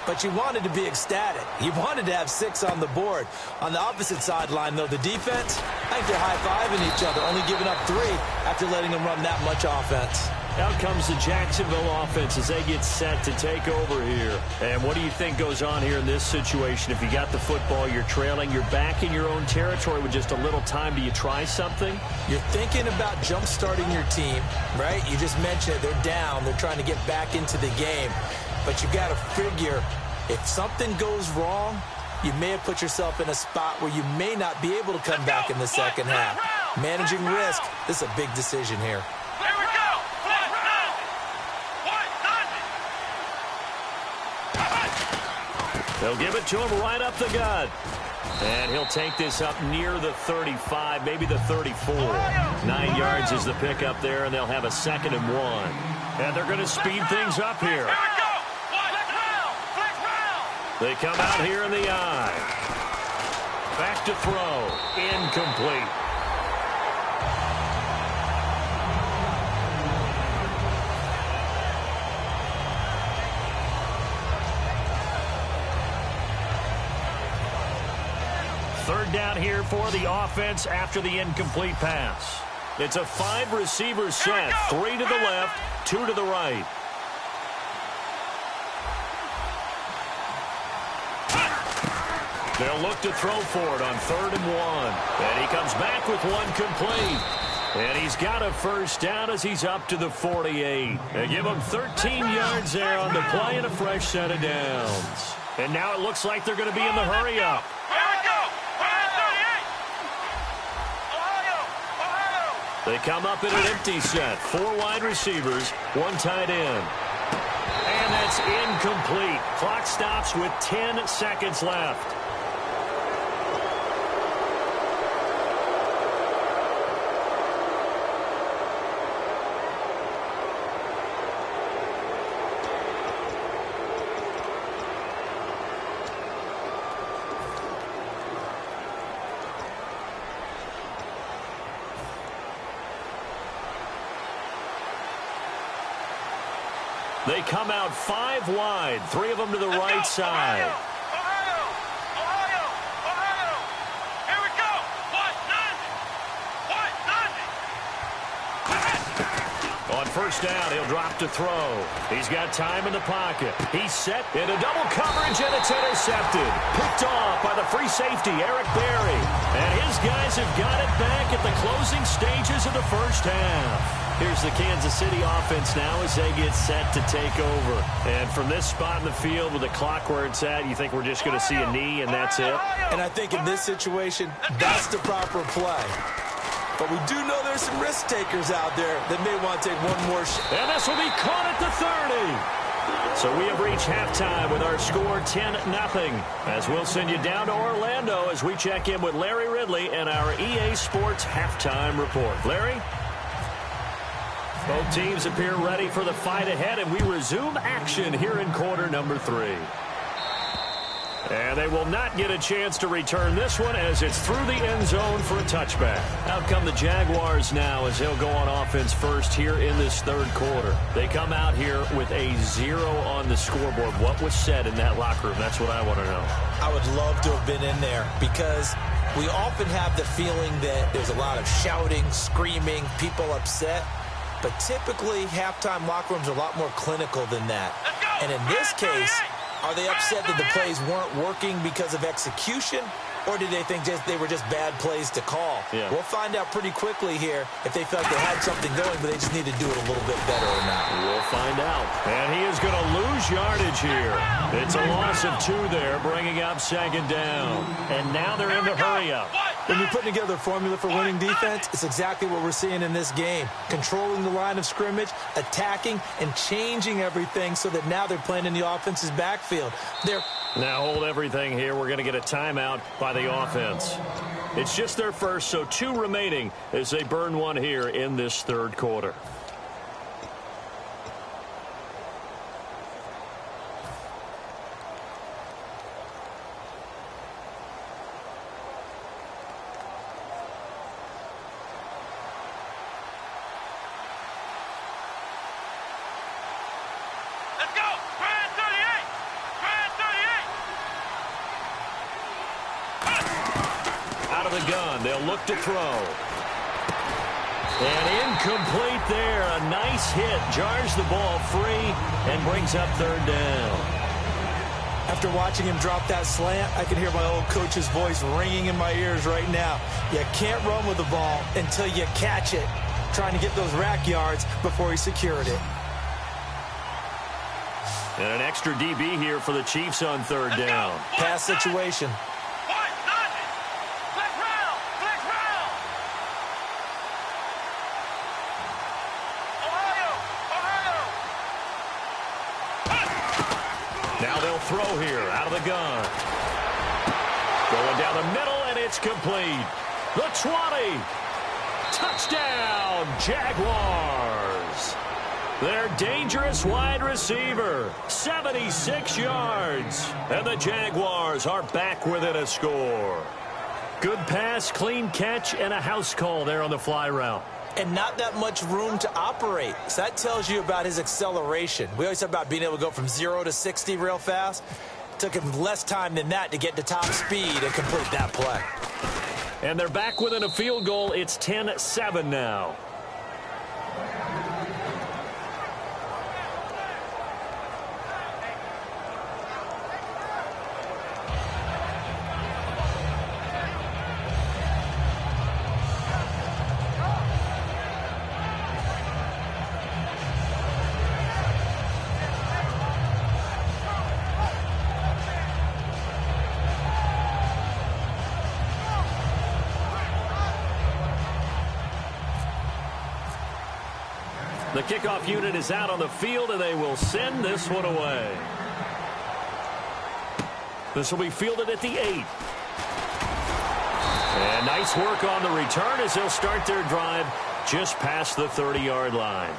but you wanted to be ecstatic. You wanted to have 6 on the board. On the opposite sideline, though, the defense, I think they're high-fiving each other, only giving up 3 after letting them run that much offense. Out comes the Jacksonville offense as they get set to take over here. And what do you think goes on here in this situation? If you got the football, you're trailing, you're back in your own territory with just a little time. Do you try something? You're thinking about jump-starting your team, right? You just mentioned it. They're down. They're trying to get back into the game. But you got to figure, if something goes wrong, you may have put yourself in a spot where you may not be able to come back in the second half. Managing risk, this is a big decision here. They'll give it to him right up the gut. And he'll take this up near the 35, maybe the 34. 9 yards is the pickup there, and they'll have a 2nd and 1. And they're going to speed things up here. They come out here in the eye. Back to throw. Incomplete. Third down here for the offense after the incomplete pass. It's a 5-receiver set. 3 to the left, 2 to the right. They'll look to throw for it on 3rd and 1. And he comes back with 1 complete. And he's got a first down as he's up to the 48. They give him 13 yards there on the play and a fresh set of downs. And now it looks like they're going to be in the hurry-up. They come up in an empty set. 4 wide receivers, 1 tight end. And that's incomplete. Clock stops with 10 seconds left. They come out 5 wide, 3 of them to the right side. Here we go. On first down, he'll drop to throw. He's got time in the pocket. He's set in a double coverage, and it's intercepted. Picked off by the free safety, Eric Berry. And his guys have got it back at the closing stages of the first half. Here's the Kansas City offense now as they get set to take over. And from this spot in the field with the clock where it's at, you think we're just going to see a knee and that's it? And I think in this situation, that's the proper play. But we do know there's some risk takers out there that may want to take one more shot. And this will be caught at the 30. So we have reached halftime with our score 10-0. As we'll send you down to Orlando as we check in with Larry Ridley and our EA Sports halftime report. Larry? Both teams appear ready for the fight ahead, and we resume action here in quarter number 3. And they will not get a chance to return this one as it's through the end zone for a touchback. Out come the Jaguars now as they'll go on offense first here in this 3rd quarter. They come out here with a 0 on the scoreboard. What was said in that locker room? That's what I want to know. I would love to have been in there because we often have the feeling that there's a lot of shouting, screaming, people upset. But typically, halftime locker rooms are a lot more clinical than that. And in this case, are they upset that the plays weren't working because of execution? Or did they think they were just bad plays to call? Yeah. We'll find out pretty quickly here if they felt they had something going, but they just need to do it a little bit better or not. We'll find out. And he is going to lose yardage here. It's a loss of 2 there, bringing up 2nd down. And now they're in the hurry-up. When you're putting together a formula for winning defense, it's exactly what we're seeing in this game. Controlling the line of scrimmage, attacking, and changing everything so that now they're playing in the offense's backfield. Now hold everything here. We're going to get a timeout by the offense. It's just their first, so 2 remaining as they burn 1 here in this 3rd quarter. Let's go. Grand 38. Grand 38. of the gun. They'll look to throw. And incomplete there. A nice hit. Jars the ball free and brings up third down. After watching him drop that slant, I can hear my old coach's voice ringing in my ears right now. You can't run with the ball until you catch it. Trying to get those rack yards before he secured it. And an extra DB here for the Chiefs on third down. Pass situation. Now they'll throw here out of the gun. Going down the middle, and it's complete. The 20. Touchdown, Jaguars. Their dangerous wide receiver, 76 yards. And the Jaguars are back within a score. Good pass, clean catch, and a house call there on the fly route. And not that much room to operate. So that tells you about his acceleration. We always talk about being able to go from 0 to 60 real fast. It took him less time than that to get to top speed and complete that play. And they're back within a field goal. It's 10-7 now. The kickoff unit is out on the field, and they will send this one away. This will be fielded at the 8. And nice work on the return as they'll start their drive just past the 30-yard line.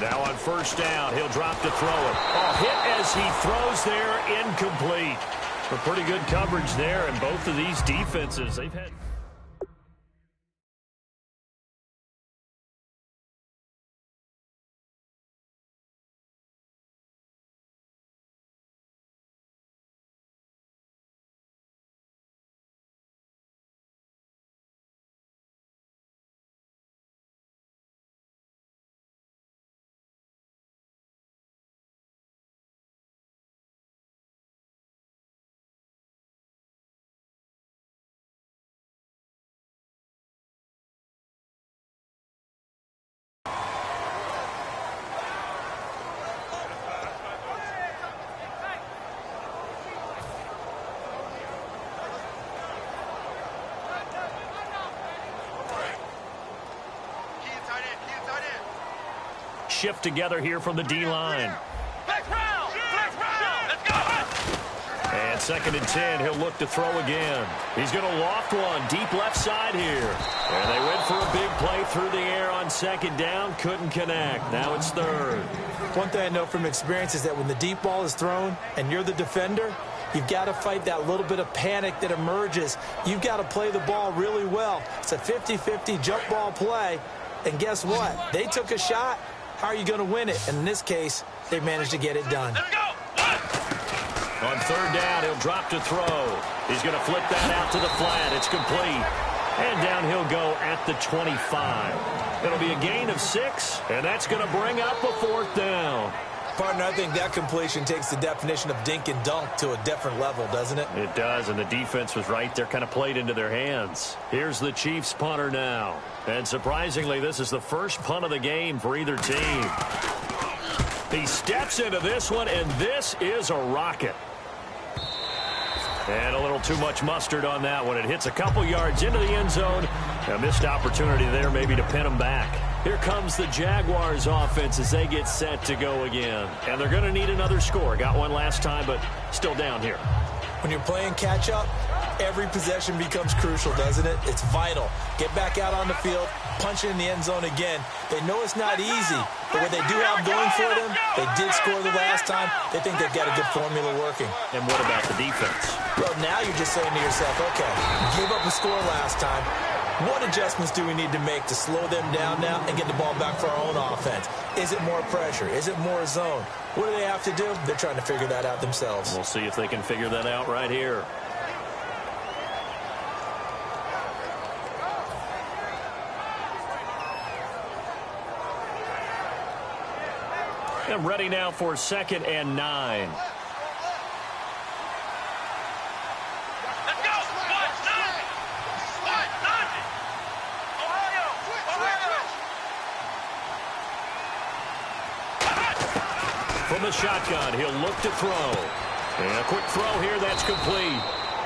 Now on first down, he'll drop to throw it. Oh, hit as he throws there, incomplete. A pretty good coverage there, and both of these defenses, they've had... shift together here from the D-line. And 2nd and 10, he'll look to throw again. He's going to loft one deep left side here. And they went for a big play through the air on 2nd down. Couldn't connect. Now it's 3rd. One thing I know from experience is that when the deep ball is thrown and you're the defender, you've got to fight that little bit of panic that emerges. You've got to play the ball really well. It's a 50-50 jump ball play. And guess what? They took a shot. How are you going to win it? And in this case, they managed to get it done. On 3rd down, he'll drop to throw. He's going to flip that out to the flat. It's complete. And down he'll go at the 25. It'll be a gain of 6, and that's going to bring up a 4th down. Partner, I think that completion takes the definition of dink and dunk to a different level, doesn't it? It does, and the defense was right there, kind of played into their hands. Here's the Chiefs punter now. And surprisingly, this is the first punt of the game for either team. He steps into this one, and this is a rocket. And a little too much mustard on that one. It hits a couple yards into the end zone. A missed opportunity there maybe to pin him back. Here comes the Jaguars offense as they get set to go again. And they're going to need another score. Got one last time, but still down here. When you're playing catch-up, every possession becomes crucial, doesn't it? It's vital. Get back out on the field, punch it in the end zone again. They know it's not easy, but what they do have going for them, they did score the last time. They think they've got a good formula working. And what about the defense? Well, now you're just saying to yourself, okay, gave up a score last time. What adjustments do we need to make to slow them down now and get the ball back for our own offense? Is it more pressure? Is it more zone? What do they have to do? They're trying to figure that out themselves. We'll see if they can figure that out right here. And ready now for 2nd and 9. From the shotgun, he'll look to throw. And a quick throw here, that's complete.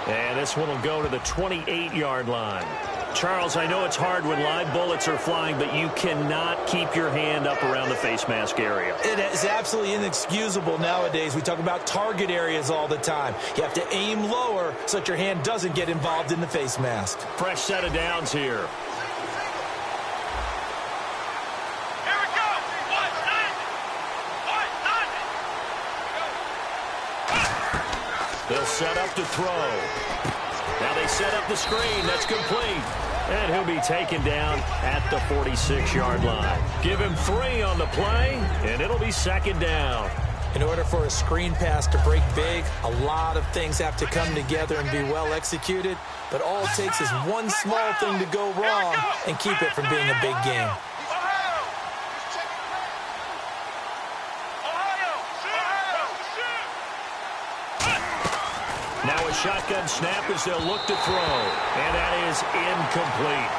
And this one will go to the 28-yard line. Charles, I know it's hard when live bullets are flying, but you cannot keep your hand up around the face mask area. It is absolutely inexcusable nowadays. We talk about target areas all the time. You have to aim lower so that your hand doesn't get involved in the face mask. Fresh set of downs here. They'll set up to throw. Now they set up the screen. That's complete. And he'll be taken down at the 46-yard line. Give him 3 on the play, and it'll be 2nd down. In order for a screen pass to break big, a lot of things have to come together and be well executed. But all it takes is one small thing to go wrong and keep it from being a big game. Now a shotgun snap as they'll look to throw. And that is incomplete.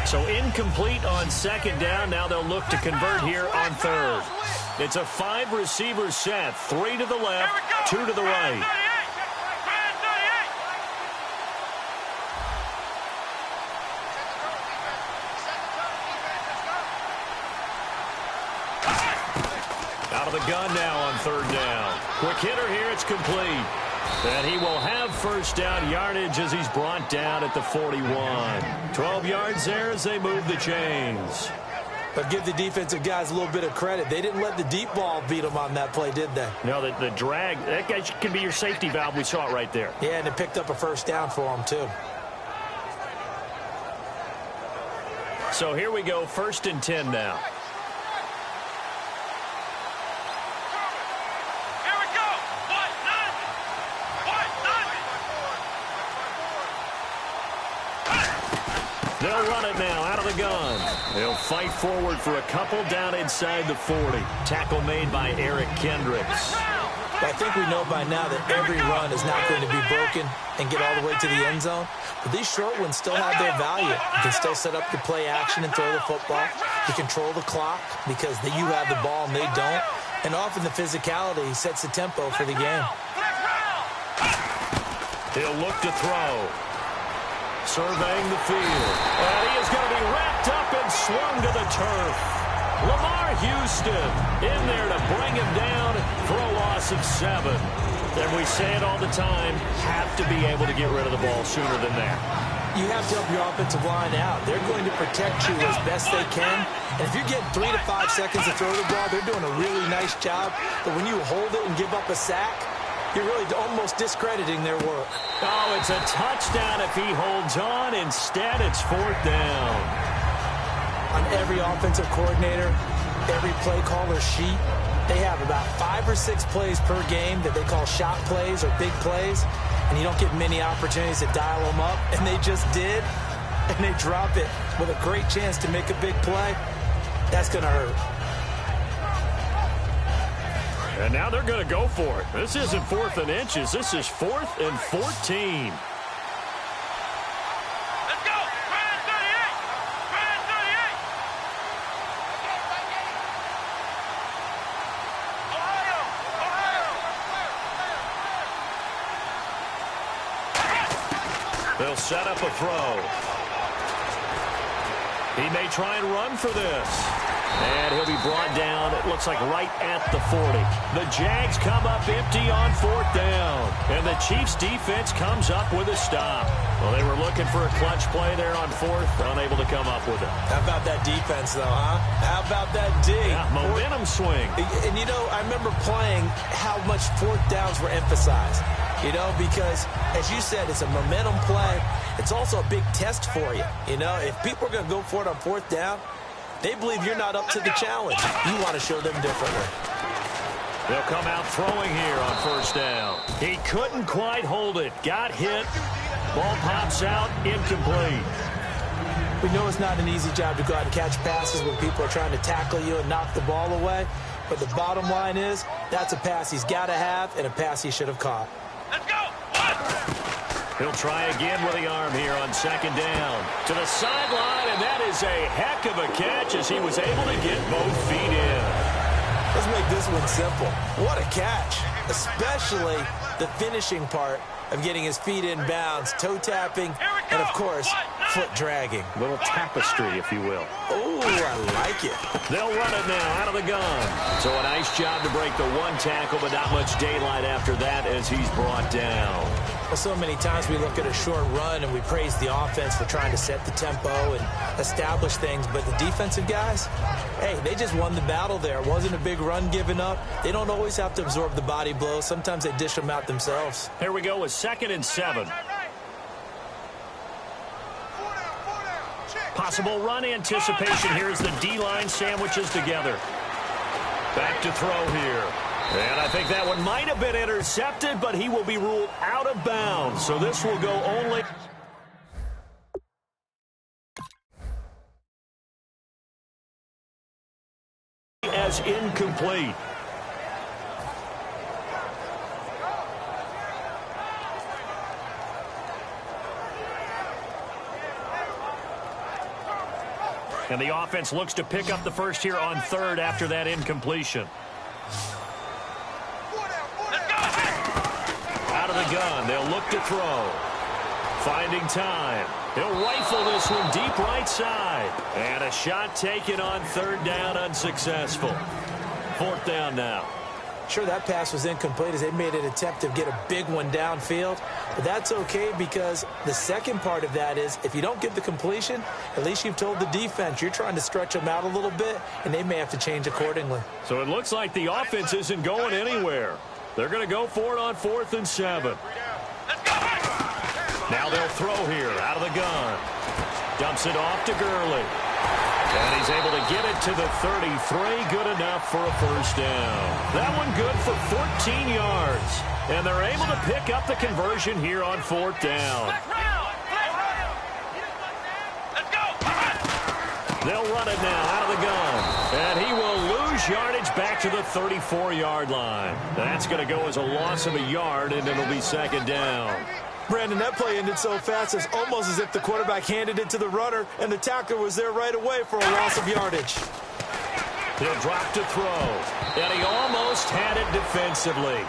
So incomplete on 2nd down. Now they'll look to convert here on 3rd. It's a 5-receiver set. 3 to the left, 2 to the right. Out of the gun now on 3rd down. Quick hitter here. It's complete. And he will have 1st down yardage as he's brought down at the 41. 12 yards there as they move the chains. But give the defensive guys a little bit of credit. They didn't let the deep ball beat them on that play, did they? No, the drag, that guy can be your safety valve. We saw it right there. Yeah, and it picked up a 1st down for them, too. So here we go, 1st and 10 now. They'll run it now out of the gun. They'll fight forward for a couple down inside the 40. Tackle made by Eric Kendricks. I think we know by now that every run is not going to be broken and get all the way to the end zone. But these short ones still have their value. You can still set up your play action and throw the football. You control the clock because you have the ball and they don't. And often the physicality sets the tempo for the game. He'll look to throw. Surveying the field. And he is going to be wrapped up and swung to the turf. Lamar Houston in there to bring him down for a loss of 7. And we say it all the time, have to be able to get rid of the ball sooner than that. You have to help your offensive line out. They're going to protect you as best they can. And if you get 3 to 5 seconds to throw the ball, they're doing a really nice job. But when you hold it and give up a sack, you're really almost discrediting their work. Oh, it's a touchdown if he holds on. Instead, it's 4th down. On every offensive coordinator, every play caller sheet, they have about 5 or 6 plays per game that they call shot plays or big plays, and you don't get many opportunities to dial them up, and they just did, and they drop it with a great chance to make a big play. That's going to hurt. And now they're going to go for it. This isn't 4th and inches. This is 4th and 14. They'll set up a throw. He may try and run for this. And he'll be brought down, it looks like right at the 40. The Jags come up empty on 4th down. And the Chiefs defense comes up with a stop. Well, they were looking for a clutch play there on 4th, unable to come up with it. How about that defense, though, huh? How about that D? Yeah, momentum swing. And, you know, I remember playing how much 4th downs were emphasized. You know, because, as you said, it's a momentum play. It's also a big test for you. You know, if people are going to go for it on 4th down, they believe you're not up to the challenge. You want to show them differently. They'll come out throwing here on 1st down. He couldn't quite hold it. Got hit. Ball pops out. Incomplete. We know it's not an easy job to go out and catch passes when people are trying to tackle you and knock the ball away. But the bottom line is, that's a pass he's got to have and a pass he should have caught. Let's go. He'll try again with the arm here on 2nd down. To the sideline, and that is a heck of a catch as he was able to get both feet in. Let's make this one simple. What a catch, especially the finishing part of getting his feet in bounds, toe tapping, and, of course, foot dragging. A little tapestry, if you will. Oh, I like it. They'll run it now out of the gun. So a nice job to break the one tackle, but not much daylight after that as he's brought down. Well, so many times we look at a short run and we praise the offense for trying to set the tempo and establish things, but the defensive guys, hey, they just won the battle there. It wasn't a big run given up. They don't always have to absorb the body blows. Sometimes they dish them out themselves. Here we go with 2nd and 7. Possible run anticipation here as the D-line sandwiches together. Back to throw here. And I think that one might have been intercepted, but he will be ruled out of bounds. So this will go only as incomplete. And the offense looks to pick up the first here on 3rd after that incompletion. Out of the gun, they'll look to throw. Finding time. He'll rifle this one deep right side. And a shot taken on 3rd down, unsuccessful. 4th down now. Sure, that pass was incomplete as they made an attempt to get a big one downfield. But that's okay because the second part of that is if you don't get the completion, at least you've told the defense you're trying to stretch them out a little bit, and they may have to change accordingly. So it looks like the offense isn't going anywhere. They're going to go for it on 4th and 7. Now they'll throw here out of the gun. Dumps it off to Gurley. And he's able to get it to the 33. Good enough for a 1st down. That one good for 14 yards. And they're able to pick up the conversion here on 4th down. They'll run it now out of the gun. And he will lose yardage back to the 34-yard line. That's going to go as a loss of a yard, and it'll be 2nd down. Brandon, that play ended so fast, it's almost as if the quarterback handed it to the runner, and the tackler was there right away for a loss of yardage. He'll drop to throw. And he almost had it defensively.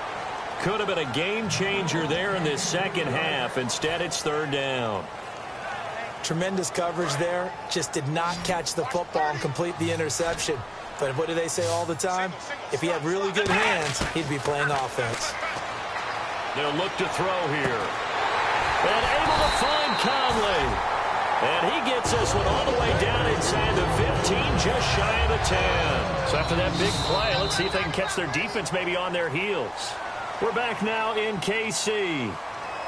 Could have been a game changer there in this second half. Instead, it's 3rd down. Tremendous coverage there. Just did not catch the football and complete the interception. But what do they say all the time? If he had really good hands, he'd be playing offense. They'll look to throw here. And able to find Conley. And he gets this one all the way down inside the 15, just shy of the 10. So after that big play, let's see if they can catch their defense maybe on their heels. We're back now in KC.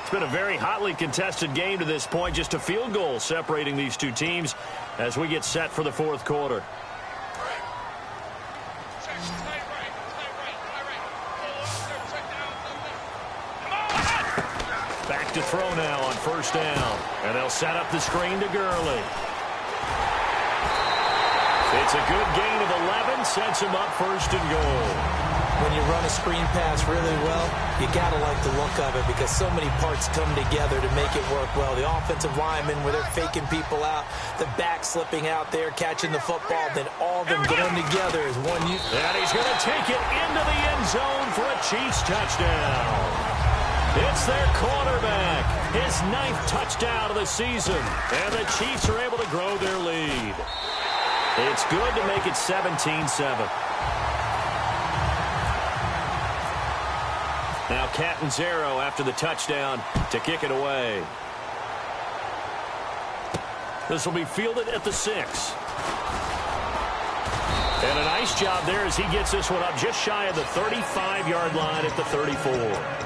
It's been a very hotly contested game to this point. Just a field goal separating these two teams as we get set for the 4th quarter. Back to throw now on 1st down. And they'll set up the screen to Gurley. It's a good gain of 11, sets him up 1st and goal. When you run a screen pass really well, you got to like the look of it because so many parts come together to make it work well. The offensive linemen, where they're faking people out, the back slipping out there, catching the football, then all of them going together as one unit. And he's going to take it into the end zone for a Chiefs touchdown. It's their quarterback. His 9th touchdown of the season. And the Chiefs are able to grow their lead. It's good to make it 17-7. Now Catanzaro after the touchdown to kick it away. This will be fielded at the 6. And a nice job there as he gets this one up just shy of the 35-yard line at the 34.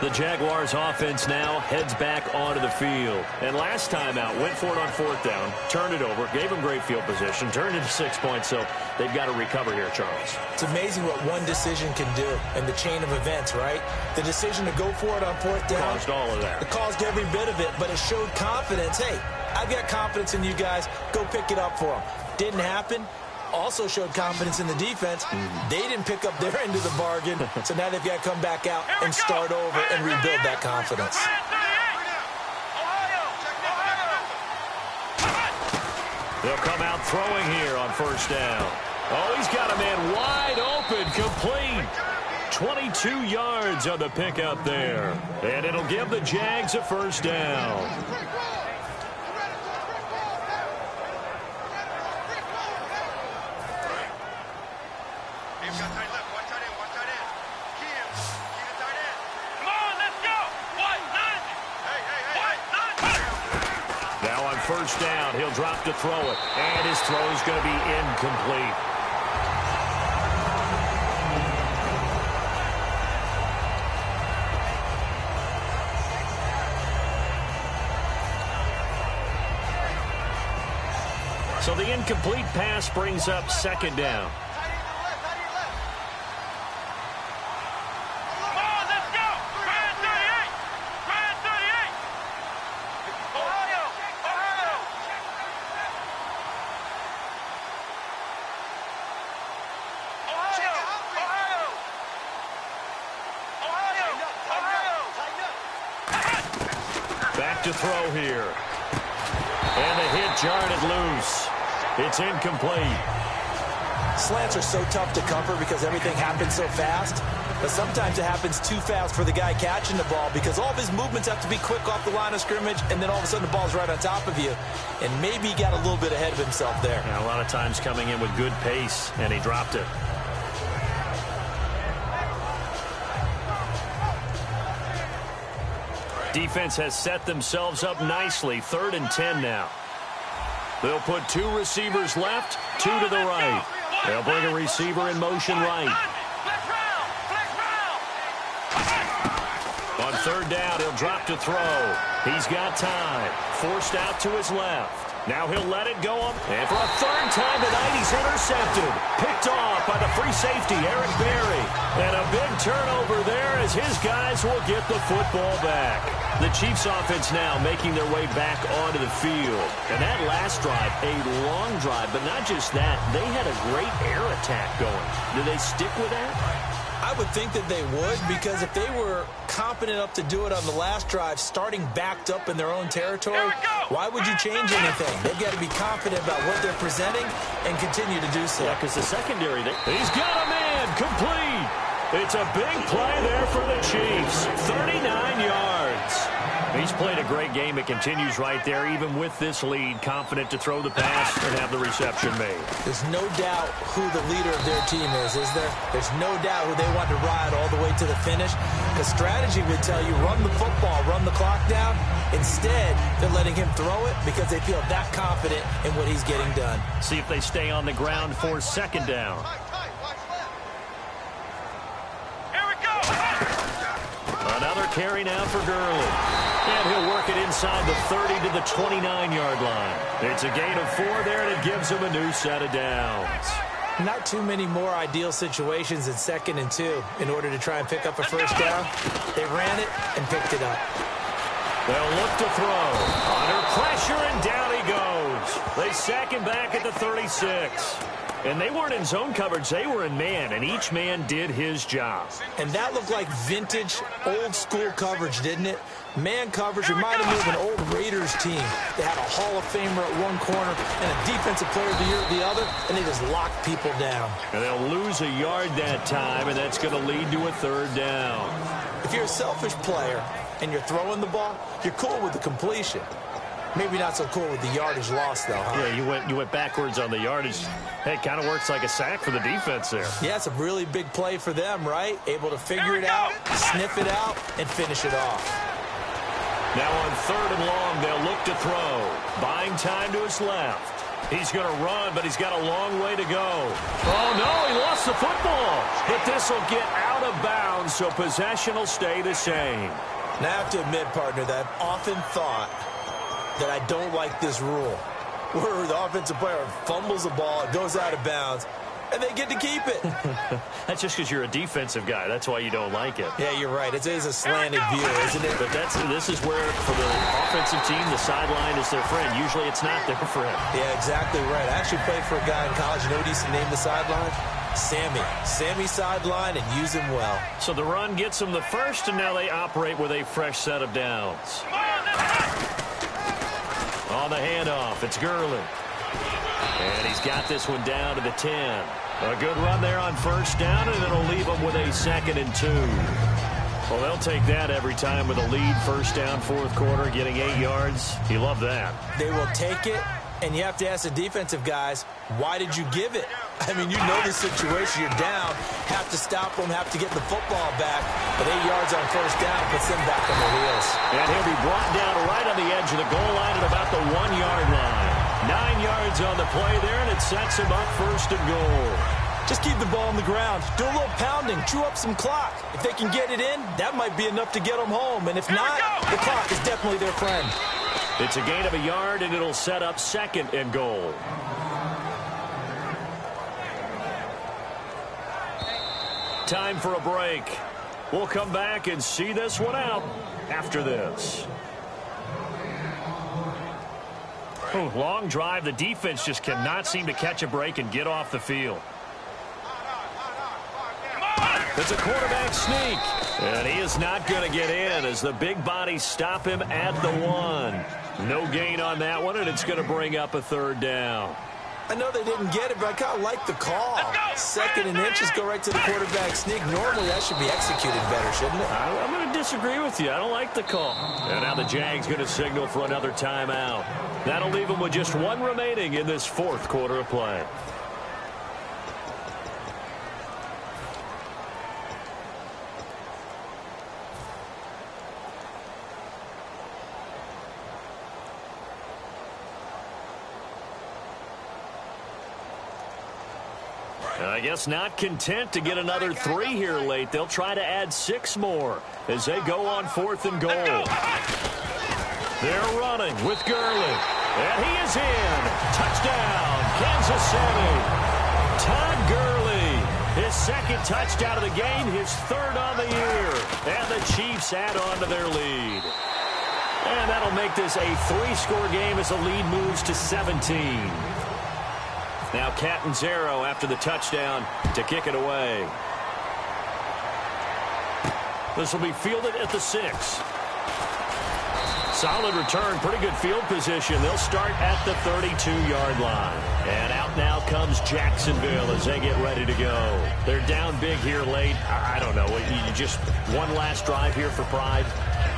The Jaguars offense now heads back onto the field. And last time out, went for it on 4th down, turned it over, gave them great field position, turned it to 6 points, so they've got to recover here, Charles. It's amazing what one decision can do in the chain of events, right? The decision to go for it on 4th down. Caused all of that. It caused every bit of it, but it showed confidence. Hey, I've got confidence in you guys. Go pick it up for them. Didn't happen. Also showed confidence in the defense. They didn't pick up their end of the bargain, so now they've got to come back out and start over and rebuild that confidence. They'll come out throwing here on 1st down. Oh, he's got a man wide open, complete. 22 yards on the pickup there. And it'll give the Jags a 1st down. Now on 1st down, he'll drop to throw it. And his throw is going to be incomplete. So the incomplete pass brings up 2nd down. Back to throw here. And the hit jarred it loose. It's incomplete. Slants are so tough to cover because everything happens so fast. But sometimes it happens too fast for the guy catching the ball because all of his movements have to be quick off the line of scrimmage, and then all of a sudden the ball's right on top of you. And maybe he got a little bit ahead of himself there. Yeah, a lot of times coming in with good pace, and he dropped it. Defense has set themselves up nicely. 3rd and 10 now. They'll put 2 receivers left, 2 to the right. They'll bring a receiver in motion right. On 3rd down, he'll drop to throw. He's got time. Forced out to his left. Now he'll let it go up. And for a 3rd time tonight, he's intercepted. Picked off by the free safety, Eric Berry. And a big turnover there as his guys will get the football back. The Chiefs offense now making their way back onto the field. And that last drive, a long drive, but not just that. They had a great air attack going. Do they stick with that? I would think that they would, because if they were competent enough to do it on the last drive, starting backed up in their own territory, why would you change anything? They've got to be confident about what they're presenting and continue to do so. Yeah, because the secondary, he's got a man, complete. It's a big play there for the Chiefs. 39 yards. He's played a great game. It continues right there, even with this lead, confident to throw the pass and have the reception made. There's no doubt who the leader of their team is there? There's no doubt who they want to ride all the way to the finish. Because strategy would tell you, run the football, run the clock down. Instead, they're letting him throw it because they feel that confident in what he's getting done. See if they stay on the ground for 2nd down. Another carry now for Gurley. And he'll work it inside the 30 to the 29-yard line. It's a gain of 4 there, and it gives him a new set of downs. Not too many more ideal situations in 2nd and 2 in order to try and pick up a 1st down. They ran it and picked it up. They'll look to throw. Under pressure, and down he goes. They sack him back at the 36. And they weren't in zone coverage. They were in man, and each man did his job. And that looked like vintage, old-school coverage, didn't it? Man coverage reminded me of an old Raiders team. They had a Hall of Famer at one corner and a Defensive Player of the Year at the other, and they just locked people down. And they'll lose a yard that time, and that's going to lead to a 3rd down. If you're a selfish player, and you're throwing the ball, you're cool with the completion. Maybe not so cool with the yardage loss, though, huh? Yeah, you went backwards on the yardage. Hey, it kind of works like a sack for the defense there. Yeah, it's a really big play for them, right? Able to figure it out, sniff it out, and finish it off. Now on 3rd and long, they'll look to throw. Buying time to his left. He's going to run, but he's got a long way to go. Oh, no, he lost the football. But this will get out of bounds, so possession will stay the same. Now, I have to admit, partner, that I've often thought that I don't like this rule, where the offensive player fumbles the ball, it goes out of bounds, and they get to keep it. That's just because you're a defensive guy. That's why you don't like it. Yeah, you're right. It is a slanted view, isn't it? But this is where, for the offensive team, the sideline is their friend. Usually it's not their friend. Yeah, exactly right. I actually played for a guy in college. You know what he used to name the sideline? Sammy. Sammy sideline, and use him well. So the run gets them the first, and now they operate with a fresh set of downs. On the handoff, it's Gurley. And he's got this one down to the 10. A good run there on 1st down, and it'll leave them with a 2nd and 2. Well, they'll take that every time with a lead. 1st down, 4th quarter, getting 8 yards. You love that. They will take it, and you have to ask the defensive guys, why did you give it? I mean, you know the situation. You're down, have to stop them, have to get the football back. But 8 yards on 1st down puts them back on the wheels. And he'll be brought down right on the edge of the goal line at about the 1-yard line. 9 yards on the play there, and it sets him up 1st and goal. Just keep the ball on the ground. Do a little pounding. Chew up some clock. If they can get it in, that might be enough to get them home. And if not, the clock is definitely their friend. It's a gain of a yard, and it'll set up 2nd and goal. Time for a break. We'll come back and see this one out after this. Long drive. The defense just cannot seem to catch a break and get off the field. It's a quarterback sneak. And he is not going to get in as the big bodies stop him at the 1. No gain on that one, and it's going to bring up a 3rd down. I know they didn't get it, but I kind of like the call. 2nd and inches, go right to the quarterback sneak. Normally, that should be executed better, shouldn't it? I'm going to disagree with you. I don't like the call. And now the Jags going to signal for another timeout. That'll leave them with just 1 remaining in this 4th quarter of play. I guess not content to get another 3 here late. They'll try to add 6 more as they go on 4th and goal. They're running with Gurley. And he is in. Touchdown, Kansas City. Todd Gurley, his 2nd touchdown of the game, his 3rd on the year. And the Chiefs add on to their lead. And that'll make this a 3-score game as the lead moves to 17. Now Catanzaro after the touchdown to kick it away. This will be fielded at the 6. Solid return, pretty good field position. They'll start at the 32-yard line. And out now comes Jacksonville as they get ready to go. They're down big here late. I don't know. You just one last drive here for pride?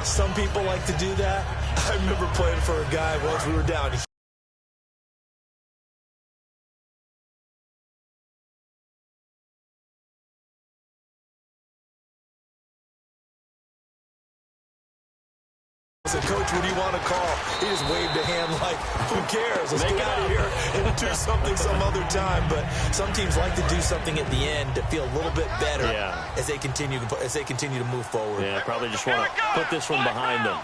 Some people like to do that. I remember playing for a guy once we were down. I said, Coach, what do you want to call? He just waved a hand like, who cares? Let's get out of here and do something some other time. But some teams like to do something at the end to feel a little bit better as they continue to move forward. Yeah, probably just want to put this one behind them.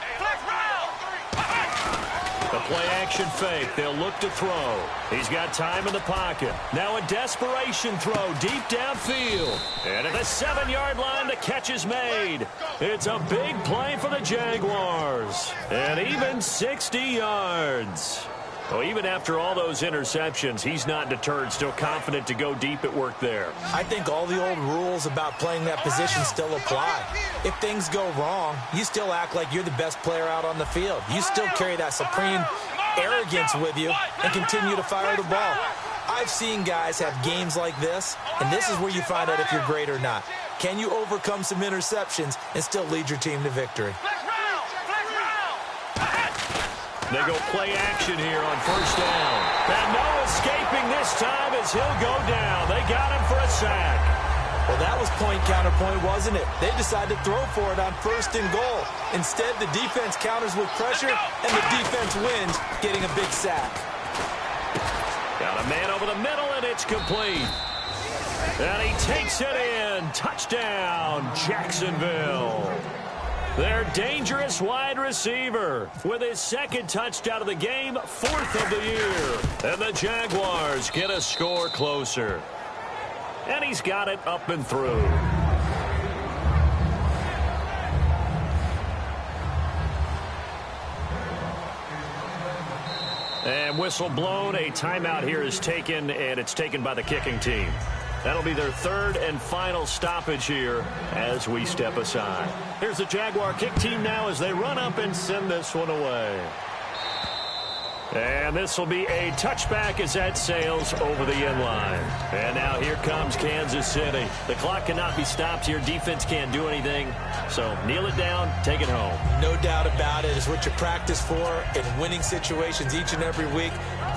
The play-action fake. They'll look to throw. He's got time in the pocket. Now a desperation throw deep downfield. And at the 7-yard line, the catch is made. It's a big play for the Jaguars. And even 60 yards. Well, even after all those interceptions, he's not deterred, still confident to go deep at work there. I think all the old rules about playing that position still apply. If things go wrong, you still act like you're the best player out on the field. You still carry that supreme arrogance with you and continue to fire the ball. I've seen guys have games like this, and this is where you find out if you're great or not. Can you overcome some interceptions and still lead your team to victory? They go play action here on first down. And no escaping this time as he'll go down. They got him for a sack. Well, that was point counterpoint, wasn't it? They decided to throw for it on first and goal. Instead, the defense counters with pressure, and the defense wins, getting a big sack. Got a man over the middle, and it's complete. And he takes it in. Touchdown, Jacksonville. Their dangerous wide receiver with his second touchdown of the game, 4th of the year. And the Jaguars get a score closer. And he's got it up and through. And whistle blown. A timeout here is taken, and it's taken by the kicking team. That'll be their 3rd and final stoppage here as we step aside. Here's the Jaguar kick team now as they run up and send this one away. And this will be a touchback as that sails over the end line. And now here comes Kansas City. The clock cannot be stopped here. Defense can't do anything. So kneel it down, take it home. No doubt about it. It's what you practice for in winning situations each and every week.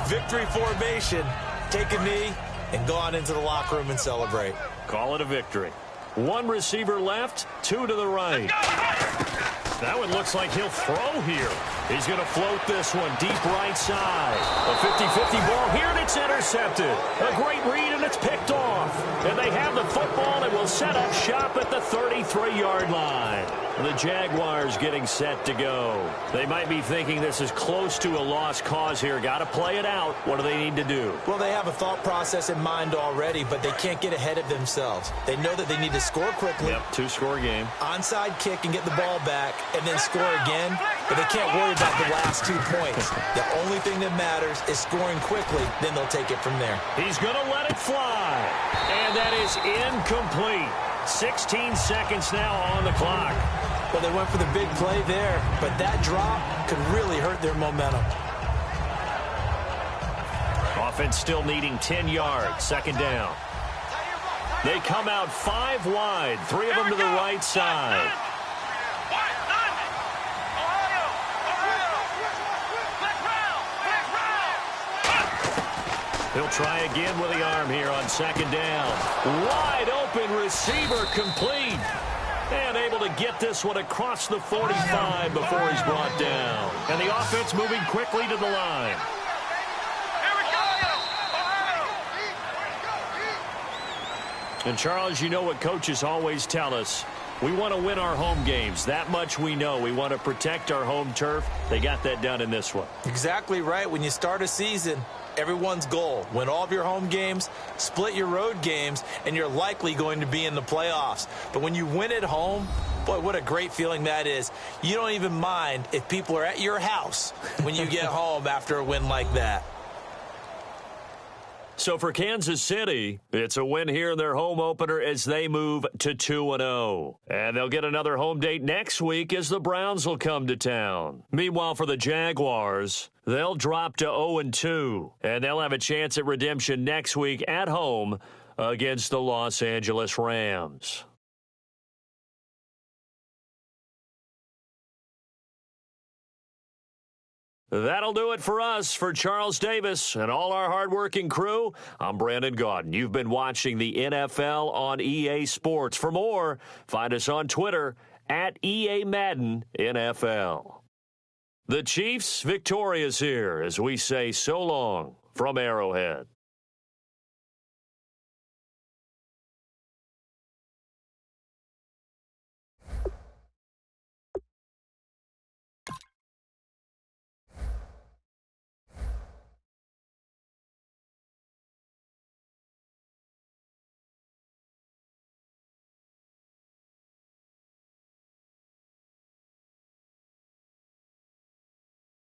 Victory formation. Take a knee and go on into the locker room and celebrate. Call it a victory. 1 receiver left, 2 to the right. That one looks like he'll throw here. He's going to float this one deep right side. A 50-50 ball here, and it's intercepted. A great read, and it's picked off. And they have the football and will set up shop at the 33-yard line. The Jaguars getting set to go. They might be thinking this is close to a lost cause here. Got to play it out. What do they need to do? Well, they have a thought process in mind already, but they can't get ahead of themselves. They know that they need to score quickly. Yep, 2-score game. Onside kick and get the ball back, and then score again. But they can't worry about the last 2 points. The only thing that matters is scoring quickly. Then they'll take it from there. He's going to let it fly. And that is incomplete. 16 seconds now on the clock. Well, they went for the big play there, but that drop could really hurt their momentum. Offense still needing 10 yards. 2nd down. They come out 5 wide. 3 of them to the right side. He'll try again with the arm here on 2nd down. Wide open receiver complete. And able to get this one across the 45 before he's brought down. And the offense moving quickly to the line. And Charles, you know what coaches always tell us. We want to win our home games. That much we know. We want to protect our home turf. They got that done in this one. Exactly right. When you start a season, everyone's goal: win all of your home games, split your road games, and you're likely going to be in the playoffs. But when you win at home, boy, what a great feeling that is. You don't even mind if people are at your house when you get home after a win like that. So for Kansas City, it's a win here in their home opener as they move to 2-0. And they'll get another home date next week as the Browns will come to town. Meanwhile, for the Jaguars, they'll drop to 0-2. And they'll have a chance at redemption next week at home against the Los Angeles Rams. That'll do it for us. For Charles Davis and all our hardworking crew, I'm Brandon Gaudin. You've been watching the NFL on EA Sports. For more, find us on Twitter at EA Madden NFL. The Chiefs victorious here as we say so long from Arrowhead.